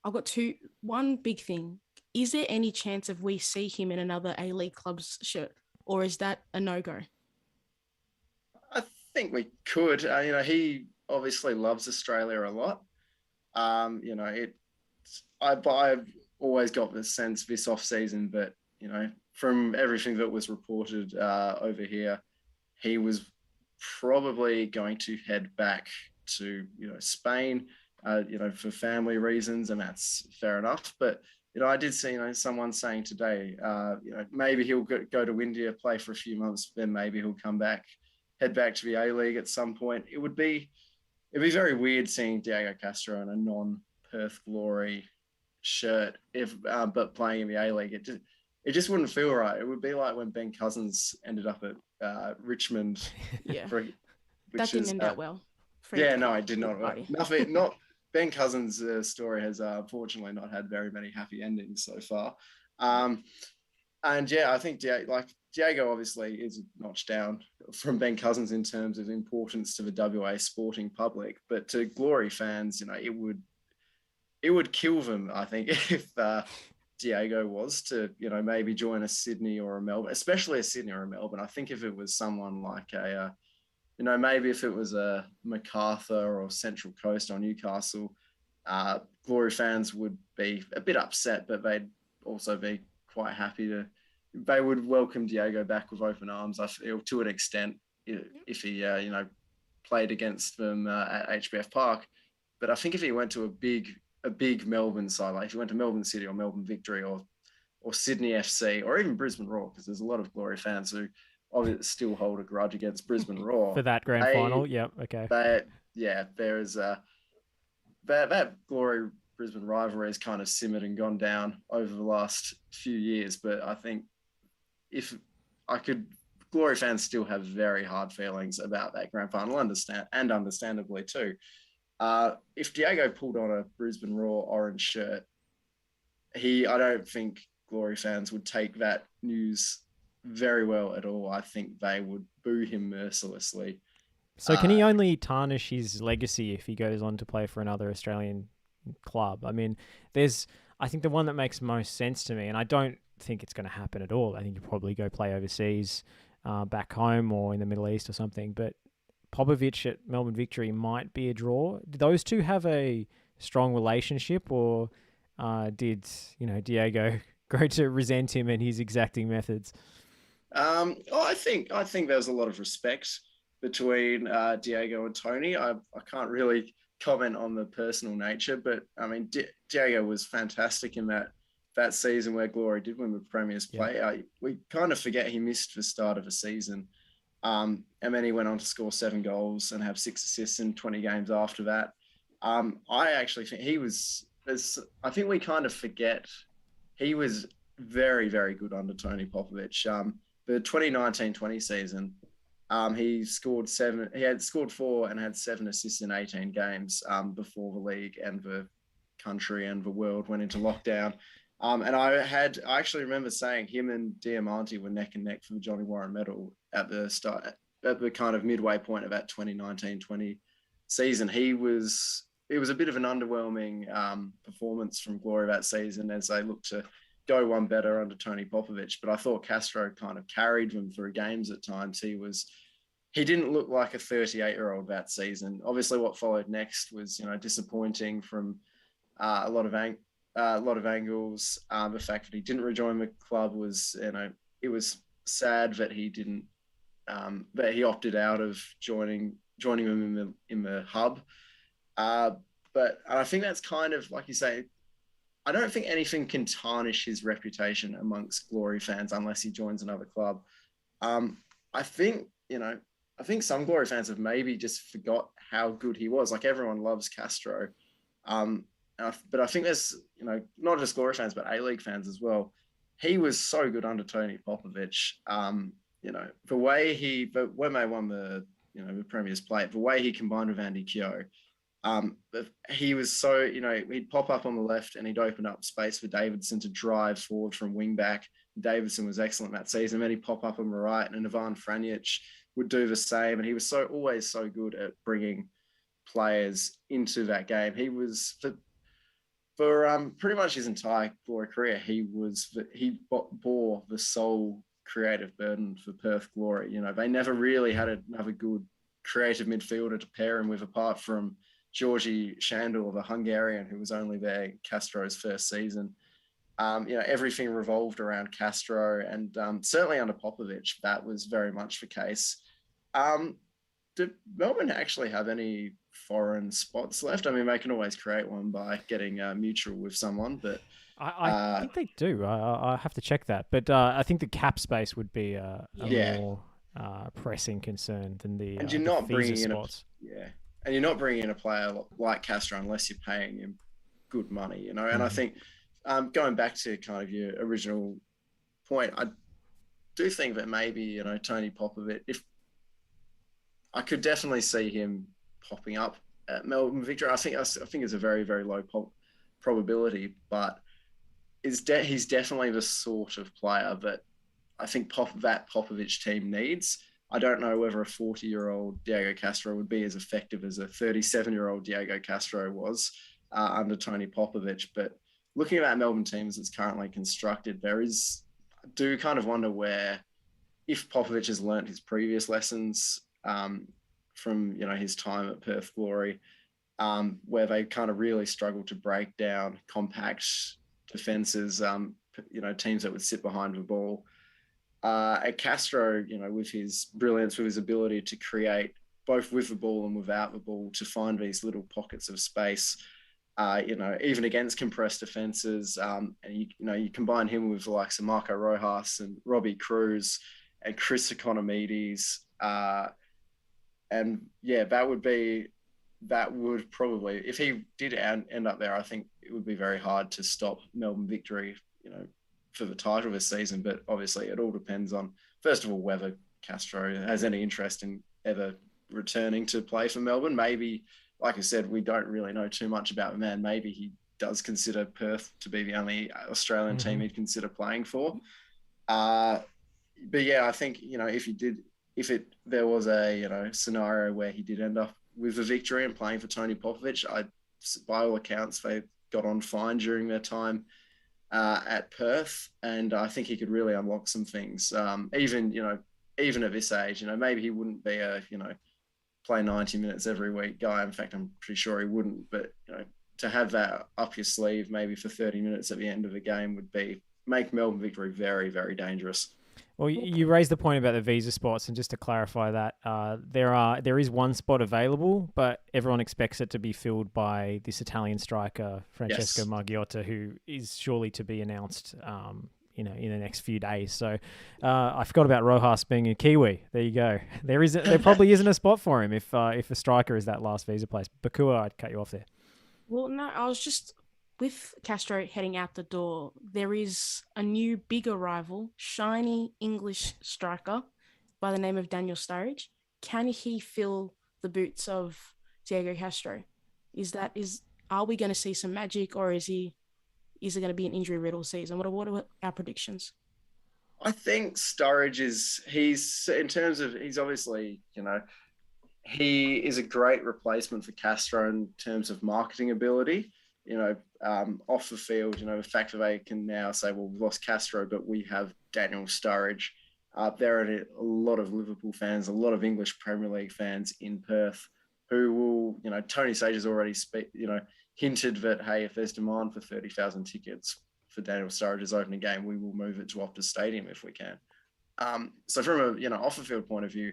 I've got one big thing. is there any chance of we see him in another A-League club's shirt, or is that a no-go? I think we could. He obviously loves Australia a lot. I've always got the sense this off season, but from everything that was reported over here, he was probably going to head back to Spain, for family reasons, and that's fair enough. But I did see someone saying today, maybe he'll go to India, play for a few months, then maybe he'll come back, head back to the A-League at some point. It'd be very weird seeing Diego Castro in a non-Perth Glory shirt, but playing in the A-League. It just wouldn't feel right. It would be like when Ben Cousins ended up at Richmond. Yeah, that didn't end out well. No, it did not. Nothing. Not Ben Cousins' story has unfortunately not had very many happy endings so far. I think Diego obviously is a notch down from Ben Cousins in terms of importance to the WA sporting public, but to Glory fans, it would kill them, I think, if Diego was to, maybe join a Sydney or a Melbourne, especially a Sydney or a Melbourne. I think if it was someone like maybe if it was a MacArthur or Central Coast or Newcastle, Glory fans would be a bit upset, but they'd also be quite happy they would welcome Diego back with open arms, I feel, to an extent, if he, played against them at HBF Park. But I think if he went to a big Melbourne side, like if he went to Melbourne City or Melbourne Victory or Sydney FC or even Brisbane Roar, because there's a lot of Glory fans who obviously still hold a grudge against Brisbane Roar. For that grand final, yeah, okay. There is that Glory Brisbane rivalry has kind of simmered and gone down over the last few years, but I think Glory fans still have very hard feelings about that grand final, understandably too. If Diego pulled on a Brisbane Roar orange shirt, I don't think Glory fans would take that news very well at all. I think they would boo him mercilessly. So can he only tarnish his legacy if he goes on to play for another Australian club? I mean, I think the one that makes most sense to me, and I don't think it's going to happen at all. I think he'll probably go play overseas, back home or in the Middle East or something. But Popovic at Melbourne Victory might be a draw. Do those two have a strong relationship, or did Diego grow to resent him and his exacting methods? I think there was a lot of respect between Diego and Tony. I can't really comment on the personal nature, but I mean, Diego was fantastic in that season where Glory did win the Premier's play. We kind of forget he missed the start of a season. And then he went on to score 7 goals and have 6 assists in 20 games after that. I actually think I think we kind of forget he was very, very good under Tony Popovic. The 2019-20 season, he scored 7. He had scored 4 and had 7 assists in 18 games before the league and the country and the world went into lockdown. And I actually remember saying him and Diamante were neck and neck for the Johnny Warren medal at the kind of midway point of that 2019-20 season. It was a bit of an underwhelming performance from Glory that season as they looked to go one better under Tony Popovic. But I thought Castro kind of carried them through games at times. He didn't look like a 38-year-old that season. Obviously, what followed next was disappointing from a lot of angles. The fact that he didn't rejoin the club was, it was sad that he didn't, that he opted out of joining them in the hub. But I think that's kind of, like you say, I don't think anything can tarnish his reputation amongst Glory fans unless he joins another club. I think some Glory fans have maybe just forgot how good he was. Like, everyone loves Castro. But I think there's, not just Glory fans, but A-League fans as well. He was so good under Tony Popovic. The way when they won the Premier's Plate, the way he combined with Andy Keogh, he was so, he'd pop up on the left and he'd open up space for Davidson to drive forward from wing back. Davidson was excellent that season. Then he'd pop up on the right and Ivan Franjic would do the same. And he was always so good at bringing players into that game. He was, for pretty much his entire Glory career, he bore the sole creative burden for Perth Glory. You know, they never really had another good creative midfielder to pair him with, apart from Georgi Shandor, the Hungarian, who was only there Castro's first season. You know, everything revolved around Castro, and certainly under Popovic, that was very much the case. Do Melbourne actually have any foreign spots left? I mean, they can always create one by getting mutual with someone, but I think they do. I have to check that, but I think the cap space would be a more pressing concern than the and you're not bringing spots. And you're not bringing in a player like Castro unless you're paying him good money, you know. And I think going back to kind of your original point, I do think that maybe, you know, Tony Popovic, if I could definitely see him popping up at Melbourne Victory. I think it's a very, very low probability, but he's definitely the sort of player that I think that Popovic team needs. I don't know whether a 40-year-old Diego Castro would be as effective as a 37-year-old Diego Castro was under Tony Popovic, but looking at that Melbourne team as it's currently constructed, I do kind of wonder where, if Popovic has learnt his previous lessons from, you know, his time at Perth Glory, where they kind of really struggled to break down compact defences, you know, teams that would sit behind the ball. At Castro, you know, with his brilliance, with his ability to create both with the ball and without the ball, to find these little pockets of space, you know, even against compressed defences, and you combine him with the likes of Marco Rojas and Robbie Cruz and Chris Economides, and yeah, that would probably, if he did end up there, I think it would be very hard to stop Melbourne Victory, you know, for the title this season. But obviously it all depends on, first of all, whether Castro has any interest in ever returning to play for Melbourne. Maybe, like I said, we don't really know too much about the man. Maybe he does consider Perth to be the only Australian team he'd consider playing for. But yeah, I think, you know, if there was a, you know, scenario where he did end up with a victory and playing for Tony Popovic, by all accounts, they got on fine during their time at Perth, and I think he could really unlock some things. Even at this age, you know, maybe he wouldn't be a, you know, play 90 minutes every week guy. In fact, I'm pretty sure he wouldn't. But, you know, to have that up your sleeve, maybe for 30 minutes at the end of a game, would make Melbourne Victory very, very dangerous. Well, you raised the point about the visa spots, and just to clarify that, there is one spot available, but everyone expects it to be filled by this Italian striker, Francesco Margiotta, who is surely to be announced, in the next few days. So I forgot about Rojas being a Kiwi. There you go. There probably isn't a spot for him if a striker is that last visa place. Pokuah, I'd cut you off there. Well, no, I was just, with Castro heading out the door, there is a new big arrival, shiny English striker by the name of Daniel Sturridge. Can he fill the boots of Diego Castro? Are we going to see some magic, or is it going to be an injury-riddled season? What are our predictions? I think Sturridge he's obviously, you know, he is a great replacement for Castro in terms of marketing ability. You know, off the field, you know, the fact that they can now say, well, we've lost Castro, but we have Daniel Sturridge. There are a lot of Liverpool fans, a lot of English Premier League fans in Perth who will, you know, Tony Sage has already hinted that, hey, if there's demand for 30,000 tickets for Daniel Sturridge's opening game, we will move it to Optus Stadium if we can. So from a, you know, off the field point of view,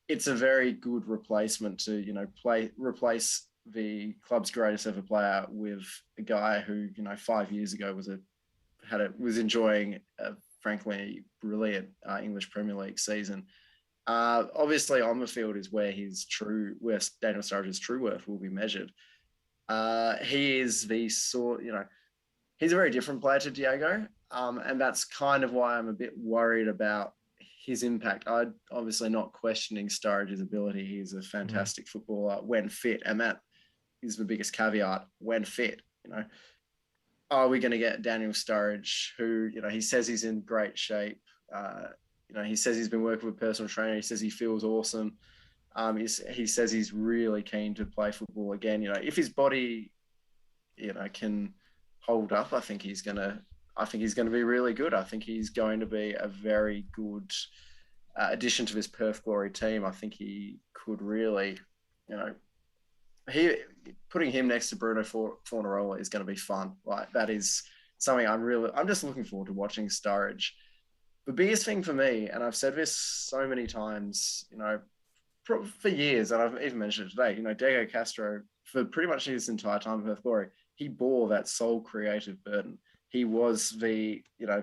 it's a very good replacement to, you know, replace the club's greatest ever player with a guy who, you know, 5 years ago was enjoying a frankly brilliant English Premier League season. Obviously, on the field is where Daniel Sturridge's true worth will be measured. He is the sort, you know, he's a very different player to Diego, and that's kind of why I'm a bit worried about his impact. I'm obviously not questioning Sturridge's ability. He's a fantastic footballer when fit, and that is the biggest caveat, when fit. You know, are we going to get Daniel Sturridge, who, you know, he says he's in great shape. You know, he says he's been working with a personal trainer. He says he feels awesome. He says he's really keen to play football again. You know, if his body, you know, can hold up, I think he's gonna be really good. I think he's going to be a very good addition to this Perth Glory team. I think he could really, you know, putting him next to Bruno Fornarola is going to be fun. Like, that is something I'm just looking forward to watching Sturridge. The biggest thing for me, and I've said this so many times, you know, for years, and I've even mentioned it today, you know, Diego Castro, for pretty much his entire time at Perth Glory, he bore that sole creative burden. He was the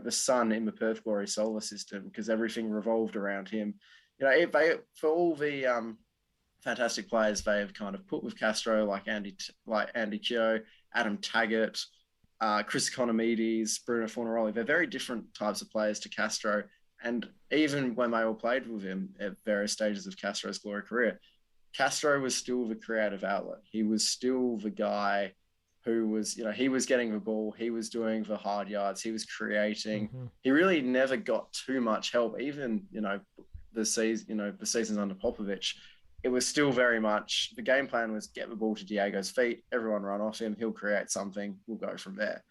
sun in the Perth Glory solar system, because everything revolved around him. You know, for all the fantastic players they have kind of put with Castro, like Andy Keogh, Adam Taggart, Chris Economides, Bruno Fornaroli, they're very different types of players to Castro. And even when they all played with him at various stages of Castro's glory career, Castro was still the creative outlet. He was still the guy who was, you know, he was getting the ball, he was doing the hard yards, he was creating. Mm-hmm. He really never got too much help. Even, you know, the seasons under Popovich, it was still very much, the game plan was get the ball to Diego's feet, everyone run off him, he'll create something, we'll go from there.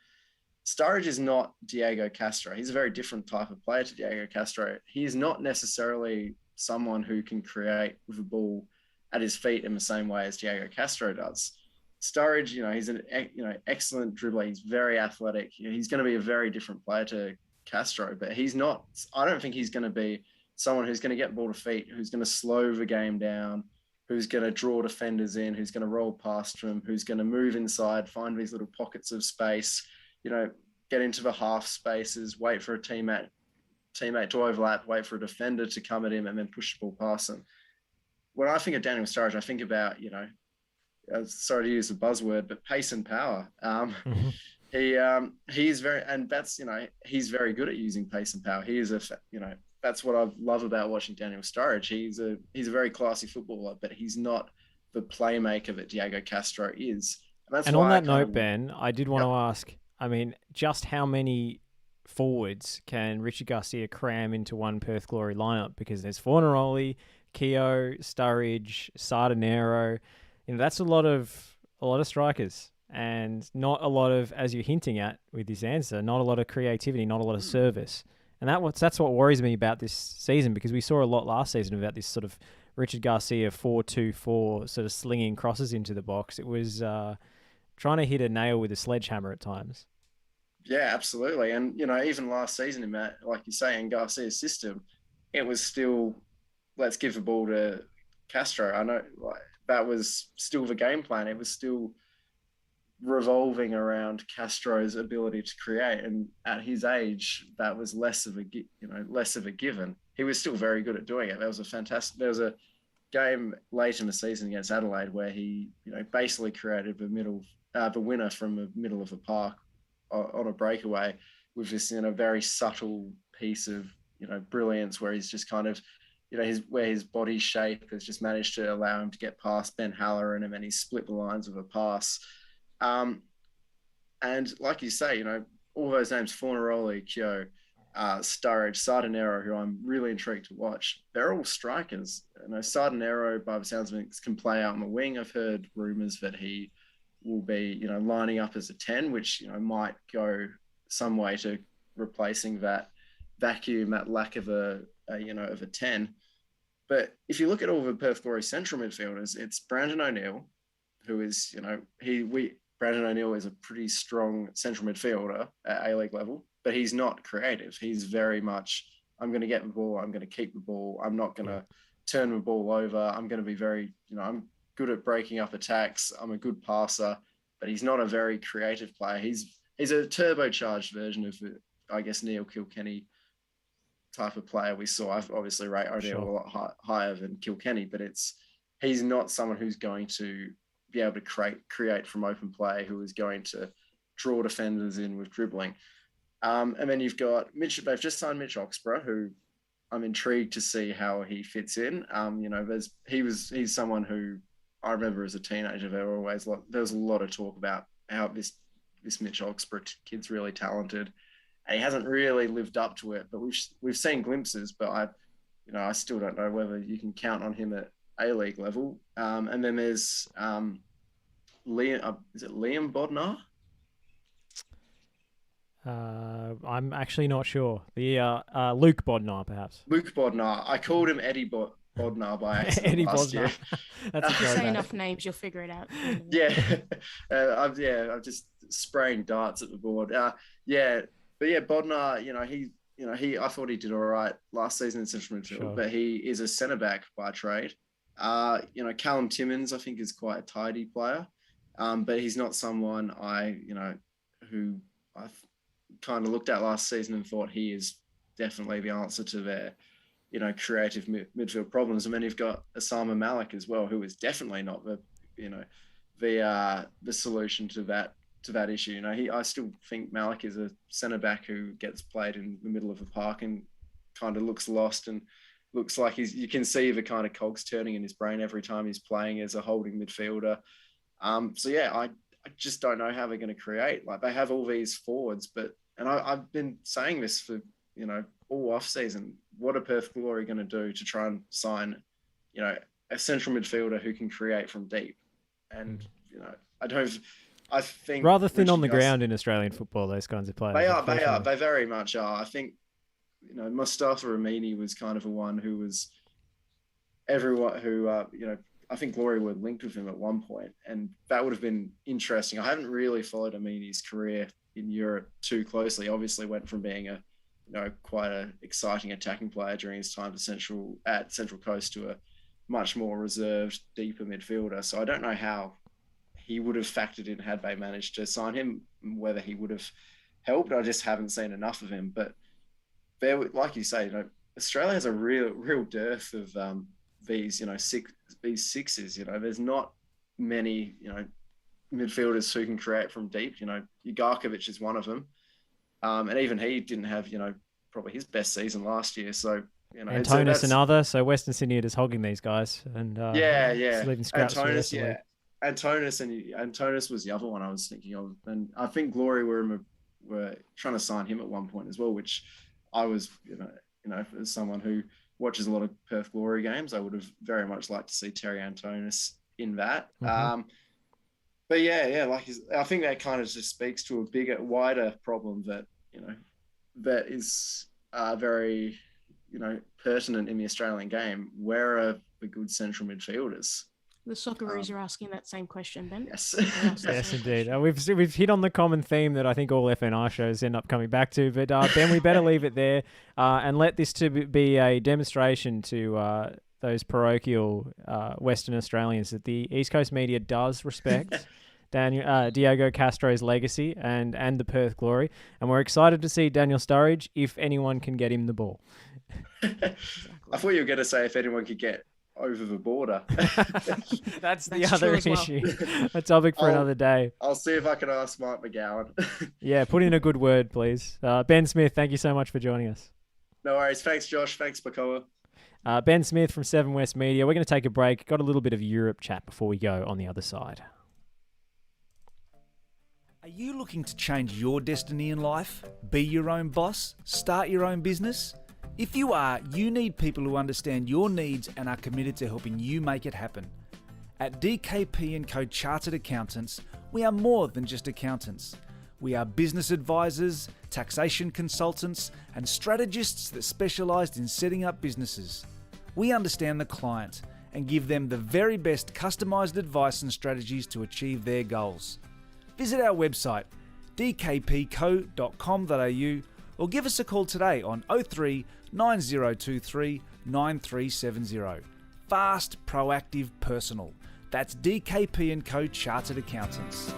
Sturridge is not Diego Castro. He's a very different type of player to Diego Castro. He's not necessarily someone who can create with the ball at his feet in the same way as Diego Castro does. Sturridge, you know, he's an excellent dribbler. He's very athletic. He's going to be a very different player to Castro, but he's not. I don't think he's going to be someone who's going to get the ball to feet, who's going to slow the game down, who's going to draw defenders in, who's going to roll past them, who's going to move inside, find these little pockets of space, you know, get into the half spaces, wait for a teammate to overlap, wait for a defender to come at him, and then push the ball past him. When I think of Daniel Sturridge, I think about, you know, sorry to use a buzzword, but pace and power. He's very, and that's, you know, he's very good at using pace and power. He is that's what I love about watching Daniel Sturridge. He's a very classy footballer, but he's not the playmaker that Diego Castro is. And on that note, Ben, I did want to ask, I mean, just how many forwards can Richard Garcia cram into one Perth Glory lineup? Because there's Fornaroli, Keogh, Sturridge, Sardinero. You know, that's a lot of strikers, and not a lot of, as you're hinting at with this answer, not a lot of creativity, not a lot of service. And that's what worries me about this season, because we saw a lot last season about this sort of Richard Garcia 4-2-4 sort of slinging crosses into the box. It was trying to hit a nail with a sledgehammer at times. Yeah, absolutely. And, you know, even last season in that, like you say, in Garcia's system, it was still, let's give the ball to Castro. I know, like, that was still the game plan. It was still revolving around Castro's ability to create. And at his age, that was less of a given. He was still very good at doing it. There was a game late in the season against Adelaide where he, you know, basically created the winner from the middle of the park on a breakaway with this, you know, very subtle piece of, you know, brilliance, where he's just kind of, you know, his body shape has just managed to allow him to get past Ben Halloran, and then he split the lines with a pass. And like you say, you know, all those names, Fornaroli, Keogh, Sturridge, Sardinero, who I'm really intrigued to watch, they're all strikers. You know, Sardinero, by the sounds of it, can play out on the wing. I've heard rumours that he will be, you know, lining up as a 10, which, you know, might go some way to replacing that vacuum, that lack of a 10. But if you look at all the Perth Glory central midfielders, it's Brandon O'Neill, who is, you know, Brandon O'Neill is a pretty strong central midfielder at A-League level, but he's not creative. He's very much, I'm going to get the ball, I'm going to keep the ball, I'm not going to turn the ball over, I'm going to be very, you know, I'm good at breaking up attacks, I'm a good passer, but he's not a very creative player. He's a turbocharged version of, I guess, Neil Kilkenny type of player we saw. I've obviously rate O'Neill a lot higher than Kilkenny, but he's not someone who's going to be able to create from open play, who is going to draw defenders in with dribbling. And then you've got they've just signed Mitch Oxborough, who I'm intrigued to see how he fits in. You know, he's someone who I remember as a teenager, there was a lot of talk about how this Mitch Oxborough kid's really talented. And he hasn't really lived up to it, but we've seen glimpses, but I still don't know whether you can count on him at A-League level. And then there's Liam, is it Liam Bodnar? I'm actually not sure. The Luke Bodnar, perhaps. Luke Bodnar. I called him Eddie Bodnar by accident Eddie last year. Bodnar. That's a If you say throwback. enough names, you'll figure it out. Yeah, I'm just spraying darts at the board. But Bodnar, I thought he did all right last season in central midfield, Sure. but he is a centre back by trade. Callum Timmins, I think, is quite a tidy player, but he's not someone who I kind of looked at last season and thought he is definitely the answer to their, creative midfield problems. And then you've got Osama Malik as well, who is definitely not the solution to that issue. I still think Malik is a centre back who gets played in the middle of the park and kind of looks lost and looks like you can see the kind of cogs turning in his brain every time he's playing as a holding midfielder. I just don't know how they're going to create. Like, they have all these forwards, and I've been saying this for, all off season. What are Perth Glory going to do to try and sign, a central midfielder who can create from deep? And, I think rather thin on the ground in Australian football, those kinds of players. They very much are. I think, Mustafa Amini was kind of a one who was everyone who, I think Glory were linked with him at one point, and that would have been interesting. I haven't really followed Amini's career in Europe too closely. Obviously went from being quite an exciting attacking player during his time at Central Coast to a much more reserved, deeper midfielder. So I don't know how he would have factored in had they managed to sign him, whether he would have helped. I just haven't seen enough of him. But there, like you say, Australia has a real dearth of these sixes. There's not many midfielders who can create from deep. Ugarkovic is one of them, and even he didn't have probably his best season last year. So Antonis another. So Western Sydney are just hogging these guys and just leaving scraps for the rest of the league. Antonis was the other one I was thinking of, and I think Glory were trying to sign him at one point as well, which I was as someone who watches a lot of Perth Glory games, I would have very much liked to see Terry Antonis in that. Mm-hmm. I think that kind of just speaks to a bigger, wider problem that that is very pertinent in the Australian game. Where are the good central midfielders? The Socceroos are asking that same question, Ben. Yes. Yes, indeed. We've hit on the common theme that I think all FNR shows end up coming back to. But Ben, we better leave it there and let this to be a demonstration to those parochial Western Australians that the East Coast media does respect Diego Castro's legacy and the Perth Glory. And we're excited to see Daniel Sturridge if anyone can get him the ball. I thought you were going to say if anyone could get over the border. That's the other issue. A topic for another day. I'll see if I can ask Mark McGowan. Yeah, put in a good word, please. Ben Smith, thank you so much for joining us. No worries. Thanks, Josh. Thanks, Pokuah. Ben Smith from 7 West Media. We're going to take a break. Got a little bit of Europe chat before we go on the other side. Are you looking to change your destiny in life? Be your own boss? Start your own business? If you are, you need people who understand your needs and are committed to helping you make it happen. At DKP & Co Chartered Accountants, we are more than just accountants. We are business advisors, taxation consultants, and strategists that specialise in setting up businesses. We understand the client and give them the very best customised advice and strategies to achieve their goals. Visit our website, dkpco.com.au, or give us a call today on 03 9023 9370. Fast, proactive, personal. That's DKP & Co Chartered Accountants.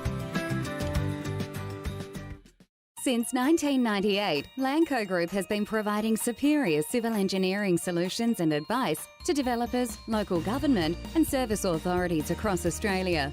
Since 1998, Lanco Group has been providing superior civil engineering solutions and advice to developers, local government and service authorities across Australia.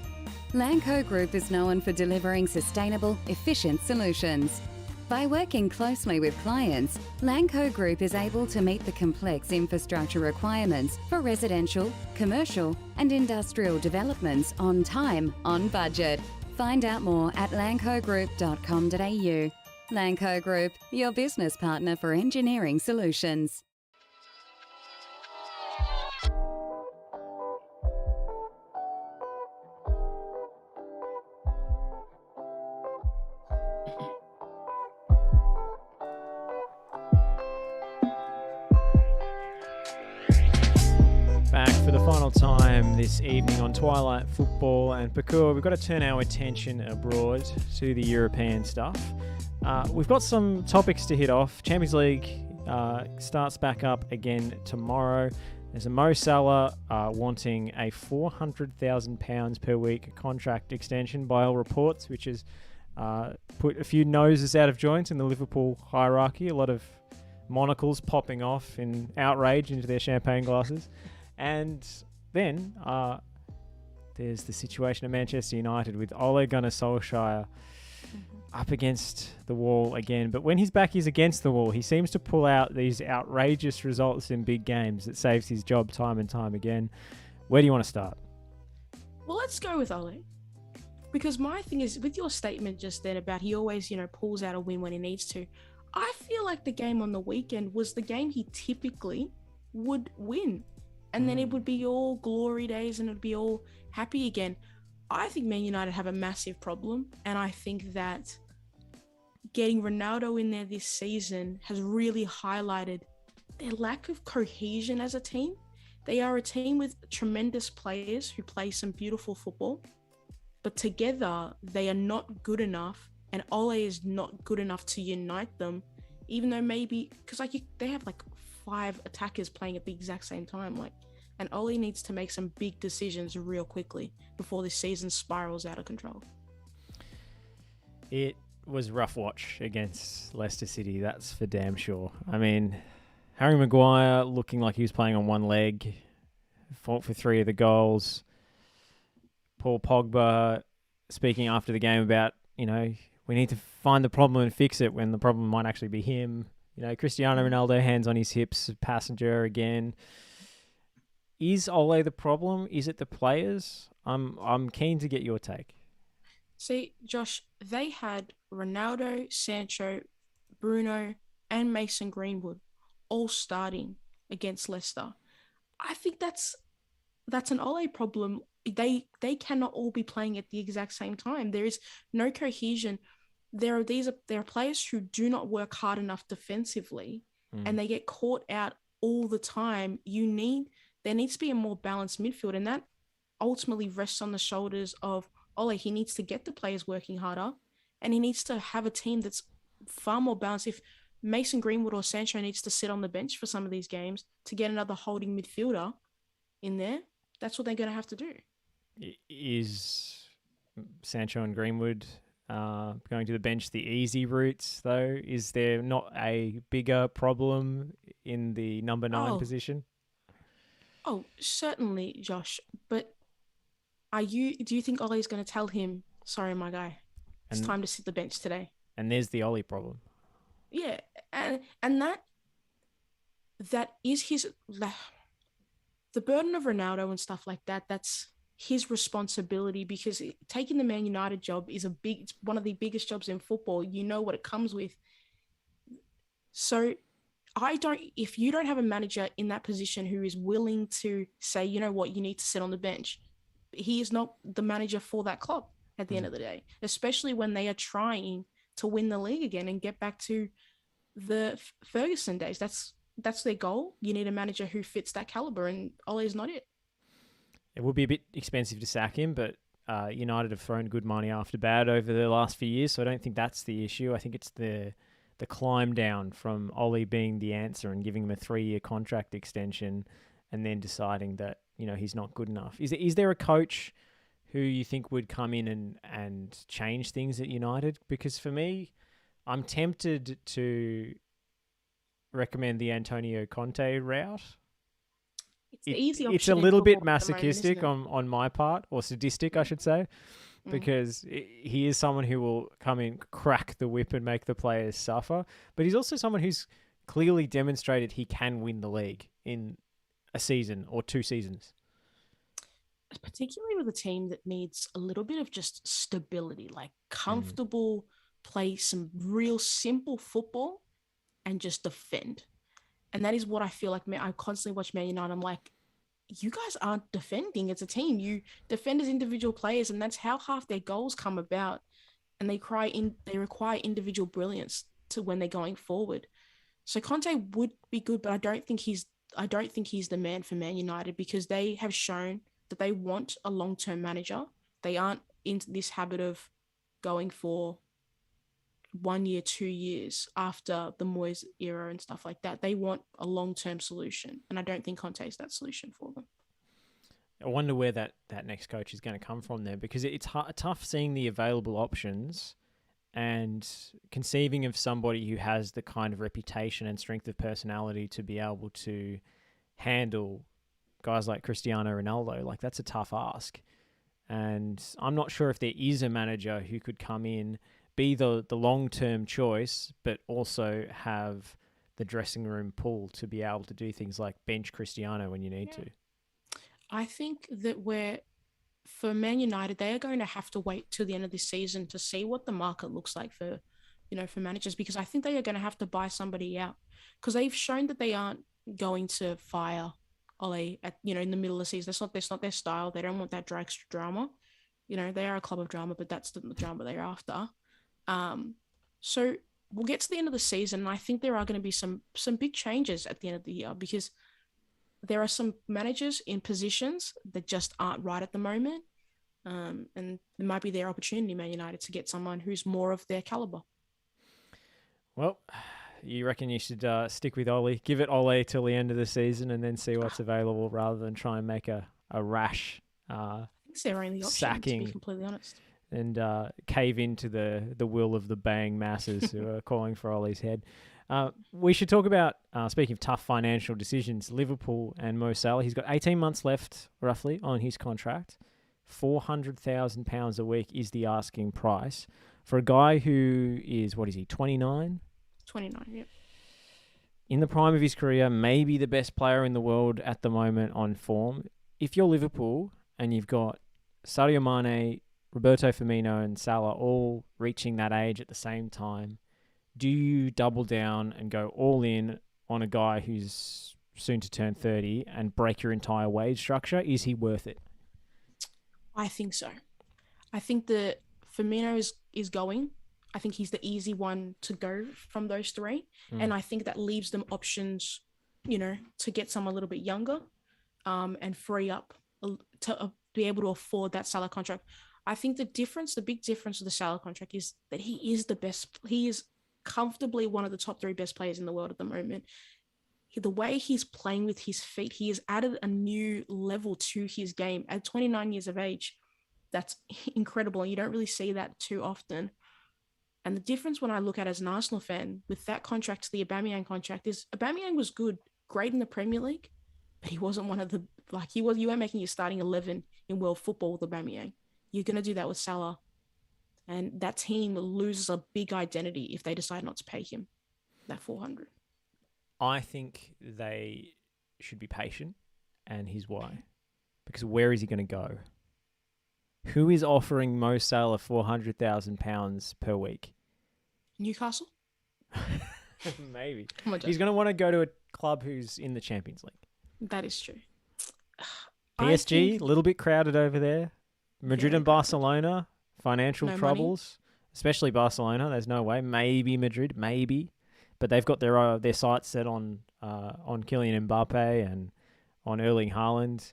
Lanco Group is known for delivering sustainable, efficient solutions. By working closely with clients, Lanco Group is able to meet the complex infrastructure requirements for residential, commercial and industrial developments on time, on budget. Find out more at lancogroup.com.au. Lanco Group, your business partner for engineering solutions. for the final time this evening on Twilight Football and Pokuah. We've got to turn our attention abroad to the European stuff. We've got some topics to hit off. Champions League starts back up again tomorrow. There's a Mo Salah wanting a £400,000 per week contract extension by all reports, which has put a few noses out of joint in the Liverpool hierarchy. A lot of monocles popping off in outrage into their champagne glasses. And then there's the situation at Manchester United with Ole Gunnar Solskjaer up against the wall again. But when his back is against the wall, he seems to pull out these outrageous results in big games that saves his job time and time again. Where do you want to start? Well, let's go with Ole. Because my thing is, with your statement just then about he always, pulls out a win when he needs to, I feel like the game on the weekend was the game he typically would win. And then it would be all glory days and it would be all happy again. I think Man United have a massive problem. And I think that getting Ronaldo in there this season has really highlighted their lack of cohesion as a team. They are a team with tremendous players who play some beautiful football. But together, they are not good enough. And Ole is not good enough to unite them. Even though maybe... Because they have 5 attackers playing at the exact same time. And Ole needs to make some big decisions real quickly before this season spirals out of control. It was a rough watch against Leicester City, that's for damn sure. I mean, Harry Maguire looking like he was playing on one leg, fought for 3 of the goals. Paul Pogba speaking after the game about, we need to find the problem and fix it when the problem might actually be him. Cristiano Ronaldo, hands on his hips, passenger again. Is Ole the problem? Is it the players? I'm keen to get your take. See, Josh, they had Ronaldo, Sancho, Bruno, and Mason Greenwood all starting against Leicester. I think that's an Ole problem. They cannot all be playing at the exact same time. There is no cohesion. There are players who do not work hard enough defensively, and they get caught out all the time. There needs to be a more balanced midfield, and that ultimately rests on the shoulders of Ole. He needs to get the players working harder, and he needs to have a team that's far more balanced. If Mason Greenwood or Sancho needs to sit on the bench for some of these games to get another holding midfielder in there, that's what they're going to have to do. Is Sancho and Greenwood going to the bench the easy routes, though? Is there not a bigger problem in the number 9 position? Oh, certainly, Josh. But do you think Ole's going to tell him, sorry, my guy, it's time to sit the bench today? And there's the Ole problem. Yeah, and that is the burden of Ronaldo and stuff like that. That's his responsibility, because taking the Man United job is it's one of the biggest jobs in football. You know what it comes with. So if you don't have a manager in that position who is willing to say, you know what, you need to sit on the bench, he is not the manager for that club at the end of the day, especially when they are trying to win the league again and get back to the Ferguson days. That's their goal. You need a manager who fits that caliber, and Ole is not it. It would be a bit expensive to sack him, but United have thrown good money after bad over the last few years, so I don't think that's the issue. I think it's the climb down from Ole being the answer and giving him a 3-year contract extension and then deciding that, he's not good enough. Is there a coach who you think would come in and change things at United? Because for me, I'm tempted to recommend the Antonio Conte route. It's the easy option. It's a little bit masochistic on my part, or sadistic, I should say, because he is someone who will come in, crack the whip and make the players suffer. But he's also someone who's clearly demonstrated he can win the league in a season or 2 seasons. Particularly with a team that needs a little bit of just stability, comfortable, play some real simple football and just defend. And that is what I feel like. I constantly watch Man United. I'm like, you guys aren't defending. It's a team. You defend as individual players, and that's how half their goals come about. And they require individual brilliance to when they're going forward. So Conte would be good, but I don't think he's I don't think he's the man for Man United, because they have shown that they want a long-term manager. They aren't in this habit of going for 1 year, 2 years after the Moyes era and stuff like that. They want a long-term solution, and I don't think Conte is that solution for them. I wonder where that next coach is going to come from there, because it's tough seeing the available options and conceiving of somebody who has the kind of reputation and strength of personality to be able to handle guys like Cristiano Ronaldo. Like, that's a tough ask. And I'm not sure if there is a manager who could come in, be the long-term choice, but also have the dressing room pull to be able to do things like bench Cristiano when you need to. I think that for Man United, they are going to have to wait till the end of this season to see what the market looks like for managers, because I think they are going to have to buy somebody out, because they've shown that they aren't going to fire Ole at in the middle of the season. That's not their style. They don't want that drama. They are a club of drama, but that's the drama they're after. So we'll get to the end of the season, and I think there are going to be some big changes at the end of the year, because there are some managers in positions that just aren't right at the moment. And it might be their opportunity, Man United, to get someone who's more of their caliber. Well, you reckon you should stick with Ole, give it Ole till the end of the season, and then see what's available, rather than try and make a rash It's their only option, sacking, to be completely honest. And cave into the will of the Bang masses who are calling for Ole's head. We should talk about, speaking of tough financial decisions, Liverpool and Mo Salah. He's got 18 months left, roughly, on his contract. £400,000 a week is the asking price for a guy who is, 29? 29, yeah. In the prime of his career, maybe the best player in the world at the moment on form. If you're Liverpool and you've got Sadio Mane, Roberto Firmino and Salah all reaching that age at the same time, do you double down and go all in on a guy who's soon to turn 30 and break your entire wage structure? Is he worth it? I think so. I think that Firmino is going. I think he's the easy one to go from those three. And I think that leaves them options, to get someone a little bit younger and free up to be able to afford that Salah contract. I think the big difference with the Salah contract is that he is the best. He is comfortably one of the top 3 best players in the world at the moment. The way he's playing with his feet, he has added a new level to his game at 29 years of age. That's incredible. And you don't really see that too often. And the difference when I look at it as an Arsenal fan with that contract to the Aubameyang contract is Aubameyang was great in the Premier League, but he wasn't one of the, you weren't making your starting 11 in world football with Aubameyang. You're going to do that with Salah. And that team loses a big identity if they decide not to pay him that 400. I think they should be patient, and here's why. Because where is he going to go? Who is offering Mo Salah £400,000 per week? Newcastle? Maybe. He's going to want to go to a club who's in the Champions League. That is true. PSG, a little bit crowded over there. Madrid and Barcelona, financial troubles, especially Barcelona. There's no way. Maybe Madrid, maybe. But they've got their sights set on Kylian Mbappe and on Erling Haaland.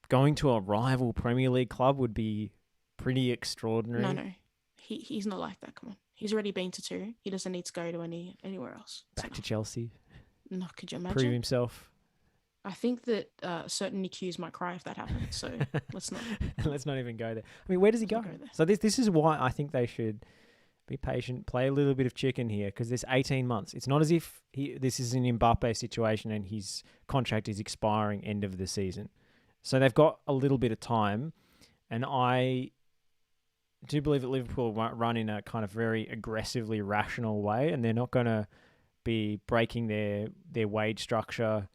Going to a rival Premier League club would be pretty extraordinary. No. He's not like that. Come on. He's already been to 2. He doesn't need to go to anywhere else. Back to Chelsea. No, could you imagine? Prove himself. I think that certain Nikus might cry if that happens. So let's not. Let's not even go there. I mean, where does he go? So this is why I think they should be patient, play a little bit of chicken here, because there's 18 months. It's not as if this is an Mbappe situation and his contract is expiring end of the season. So they've got a little bit of time, and I do believe that Liverpool won't run in a kind of very aggressively rational way, and they're not going to be breaking their wage structure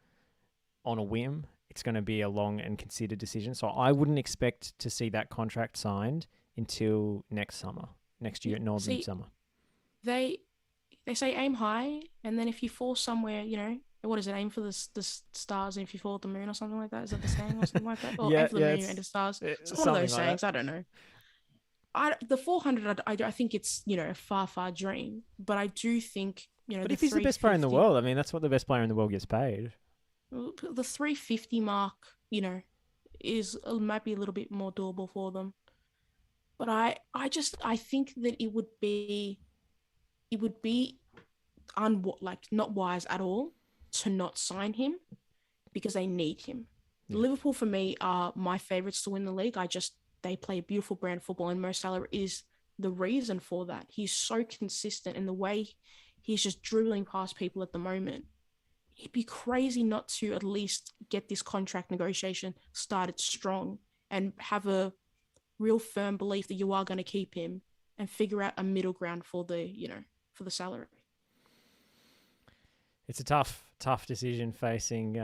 on a whim. It's going to be a long and considered decision. So I wouldn't expect to see that contract signed until next year at Northern Summer. They say aim high, and then if you fall somewhere, what is it? Aim for the stars, and if you fall at the moon or something like that. Is that the saying or something like that? Or aim for the moon and the stars. It's one of those sayings. I don't know. The 400, I think it's a far dream, but I do think But if he's the best player in the world, I mean, that's what the best player in the world gets paid. The 350 mark, might be a little bit more doable for them. But I think that it would be not wise at all to not sign him because they need him. Yeah. Liverpool for me are my favourites to win the league. They play a beautiful brand of football, and Mo Salah is the reason for that. He's so consistent in the way he's just dribbling past people at the moment. It'd be crazy not to at least get this contract negotiation started strong and have a real firm belief that you are going to keep him and figure out a middle ground for the salary. It's a tough decision facing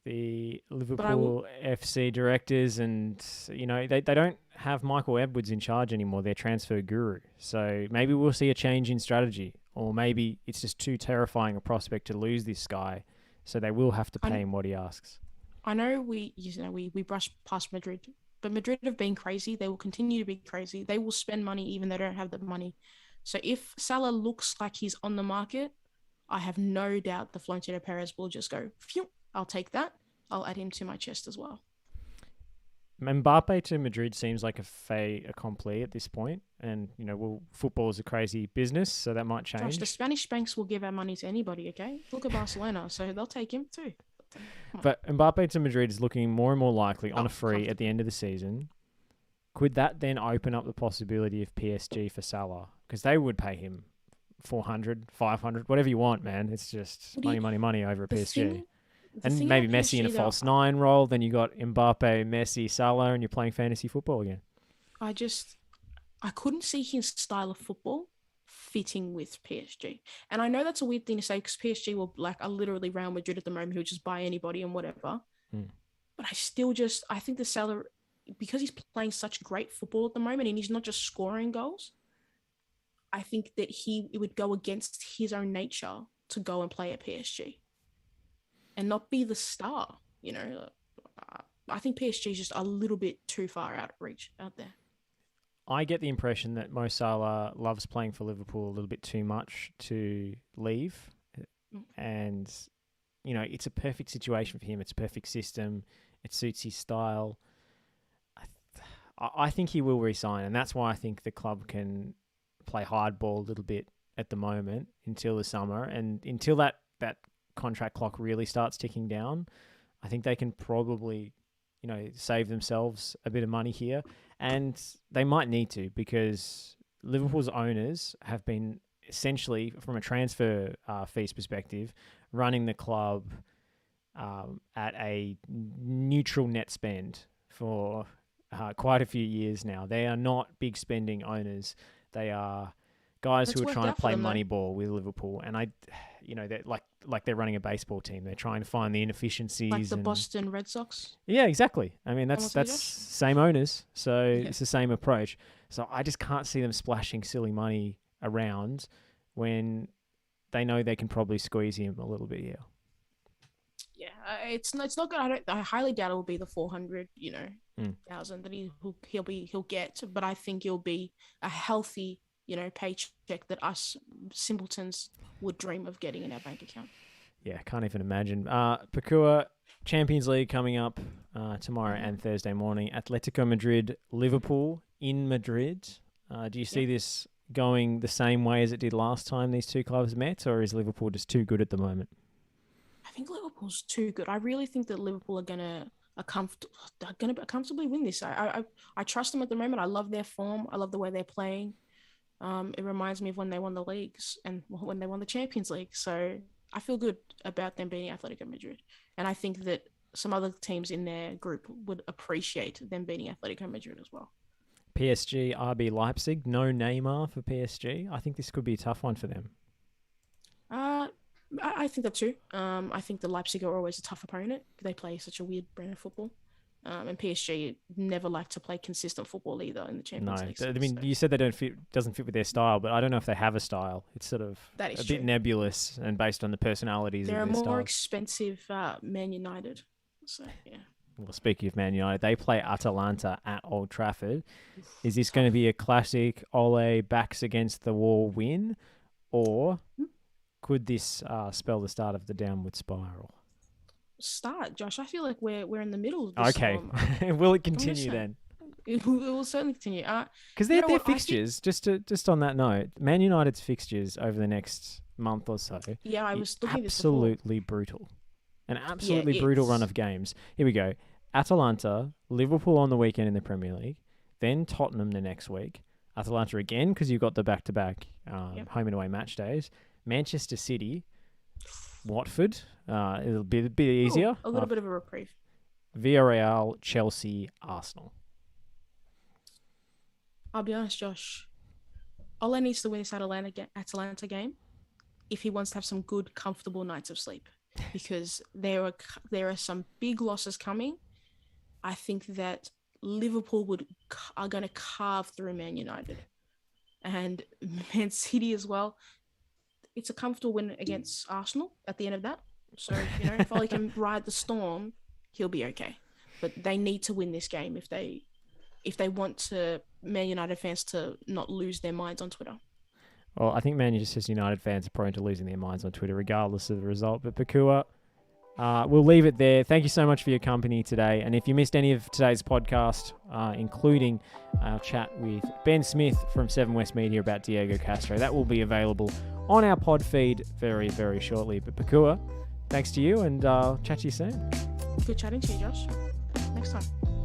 the Liverpool FC directors, and they don't have Michael Edwards in charge anymore, their transfer guru. So maybe we'll see a change in strategy, or maybe it's just too terrifying a prospect to lose this guy, so they will have to pay him what he asks. I know we brush past Madrid, but Madrid have been crazy. They will continue to be crazy. They will spend money even though they don't have the money. So if Salah looks like he's on the market, I have no doubt the Florentino Perez will just go, phew, I'll take that. I'll add him to my chest as well. Mbappe to Madrid seems like a fait accompli at this point. And, football is a crazy business, so that might change. Gosh, the Spanish banks will give our money to anybody, okay? Look at Barcelona, so they'll take him too. But Mbappe to Madrid is looking more and more likely on a free at the end of the season. Could that then open up the possibility of PSG for Salah? Because they would pay him 400, 500, whatever you want, man. It's just money over at PSG. And maybe Messi in a false nine role. Then you got Mbappe, Messi, Salah, and you're playing fantasy football again. I couldn't see his style of football fitting with PSG. And I know that's a weird thing to say because PSG are literally Real Madrid at the moment who just buy anybody and whatever. But I think the Salah, because he's playing such great football at the moment and he's not just scoring goals, I think that it would go against his own nature to go and play at PSG and not be the star. I think PSG is just a little bit too far out of reach out there. I get the impression that Mo Salah loves playing for Liverpool a little bit too much to leave. And, it's a perfect situation for him. It's a perfect system. It suits his style. I think he will resign, and that's why I think the club can play hardball a little bit at the moment until the summer. And until that contract clock really starts ticking down, I think they can probably, save themselves a bit of money here. And they might need to, because Liverpool's owners have been essentially, from a transfer fees perspective, running the club at a neutral net spend for quite a few years now. They are not big spending owners. They are guys who are trying to play money ball with Liverpool. And they're like they're running a baseball team. They're trying to find the inefficiencies. Like the Boston Red Sox? Yeah, exactly. I mean, that's same owners. So It's the same approach. So I just can't see them splashing silly money around when they know they can probably squeeze him a little bit here. Yeah, it's not good. I highly doubt it will be the 400, thousand that he'll get, but I think it'll be a healthy, paycheck that us simpletons would dream of getting in our bank account. Yeah, can't even imagine. Pokuah, Champions League coming up tomorrow and Thursday morning. Atletico Madrid, Liverpool in Madrid. Do you see this going the same way as it did last time these two clubs met, or is Liverpool just too good at the moment? I think Liverpool's too good. I really think that Liverpool are gonna comfortably win this. I trust them at the moment. I love their form. I love the way they're playing. It reminds me of when they won the leagues and when they won the Champions League. So I feel good about them beating Atletico Madrid. And I think that some other teams in their group would appreciate them beating Atletico Madrid as well. PSG, RB Leipzig, no Neymar for PSG. I think this could be a tough one for them. I think that too. I think the Leipzig are always a tough opponent. They play such a weird brand of football. And PSG never like to play consistent football either in the Champions League. No, I mean, you said they doesn't fit with their style, but I don't know if they have a style. It's sort of a bit nebulous and based on the personalities of their styles. They're a more expensive Man United. So, yeah. Well, speaking of Man United, they play Atalanta at Old Trafford. Is this going to be a classic Ole backs against the wall win, or could this spell the start of the downward spiral? start, Josh. I feel like we're in the middle of this Okay. storm. Will it continue say. then? It will certainly continue. Because You know their what, I think- fixtures, just on that note, Man United's fixtures over the next month or so, Yeah, I was looking at this before. absolutely brutal. An absolutely brutal run it's- of games. Here we go. Atalanta, Liverpool on the weekend in the Premier League, then Tottenham the next week, Atalanta again because you've got the back-to-back home and away match days, Manchester City, Watford, it'll be a bit easier. Ooh, a little bit of a reprieve. Villarreal, Chelsea, Arsenal. I'll be honest, Josh. Ole needs to win this Atalanta game if he wants to have some good, comfortable nights of sleep, because there are some big losses coming. I think that Liverpool are going to carve through Man United, and Man City as well. It's a comfortable win against Arsenal at the end of that. So, if Ole can ride the storm, he'll be okay. But they need to win this game if they want Man United fans to not lose their minds on Twitter. Well, I think Manchester United fans are prone to losing their minds on Twitter regardless of the result. But Pokuah, we'll leave it there. Thank you so much for your company today. And if you missed any of today's podcast, including our chat with Ben Smith from 7 West Media about Diego Castro, that will be available on our pod feed very, very shortly. But Pokuah, thanks to you, and I'll chat to you soon. Good chatting to you, Josh. Next time.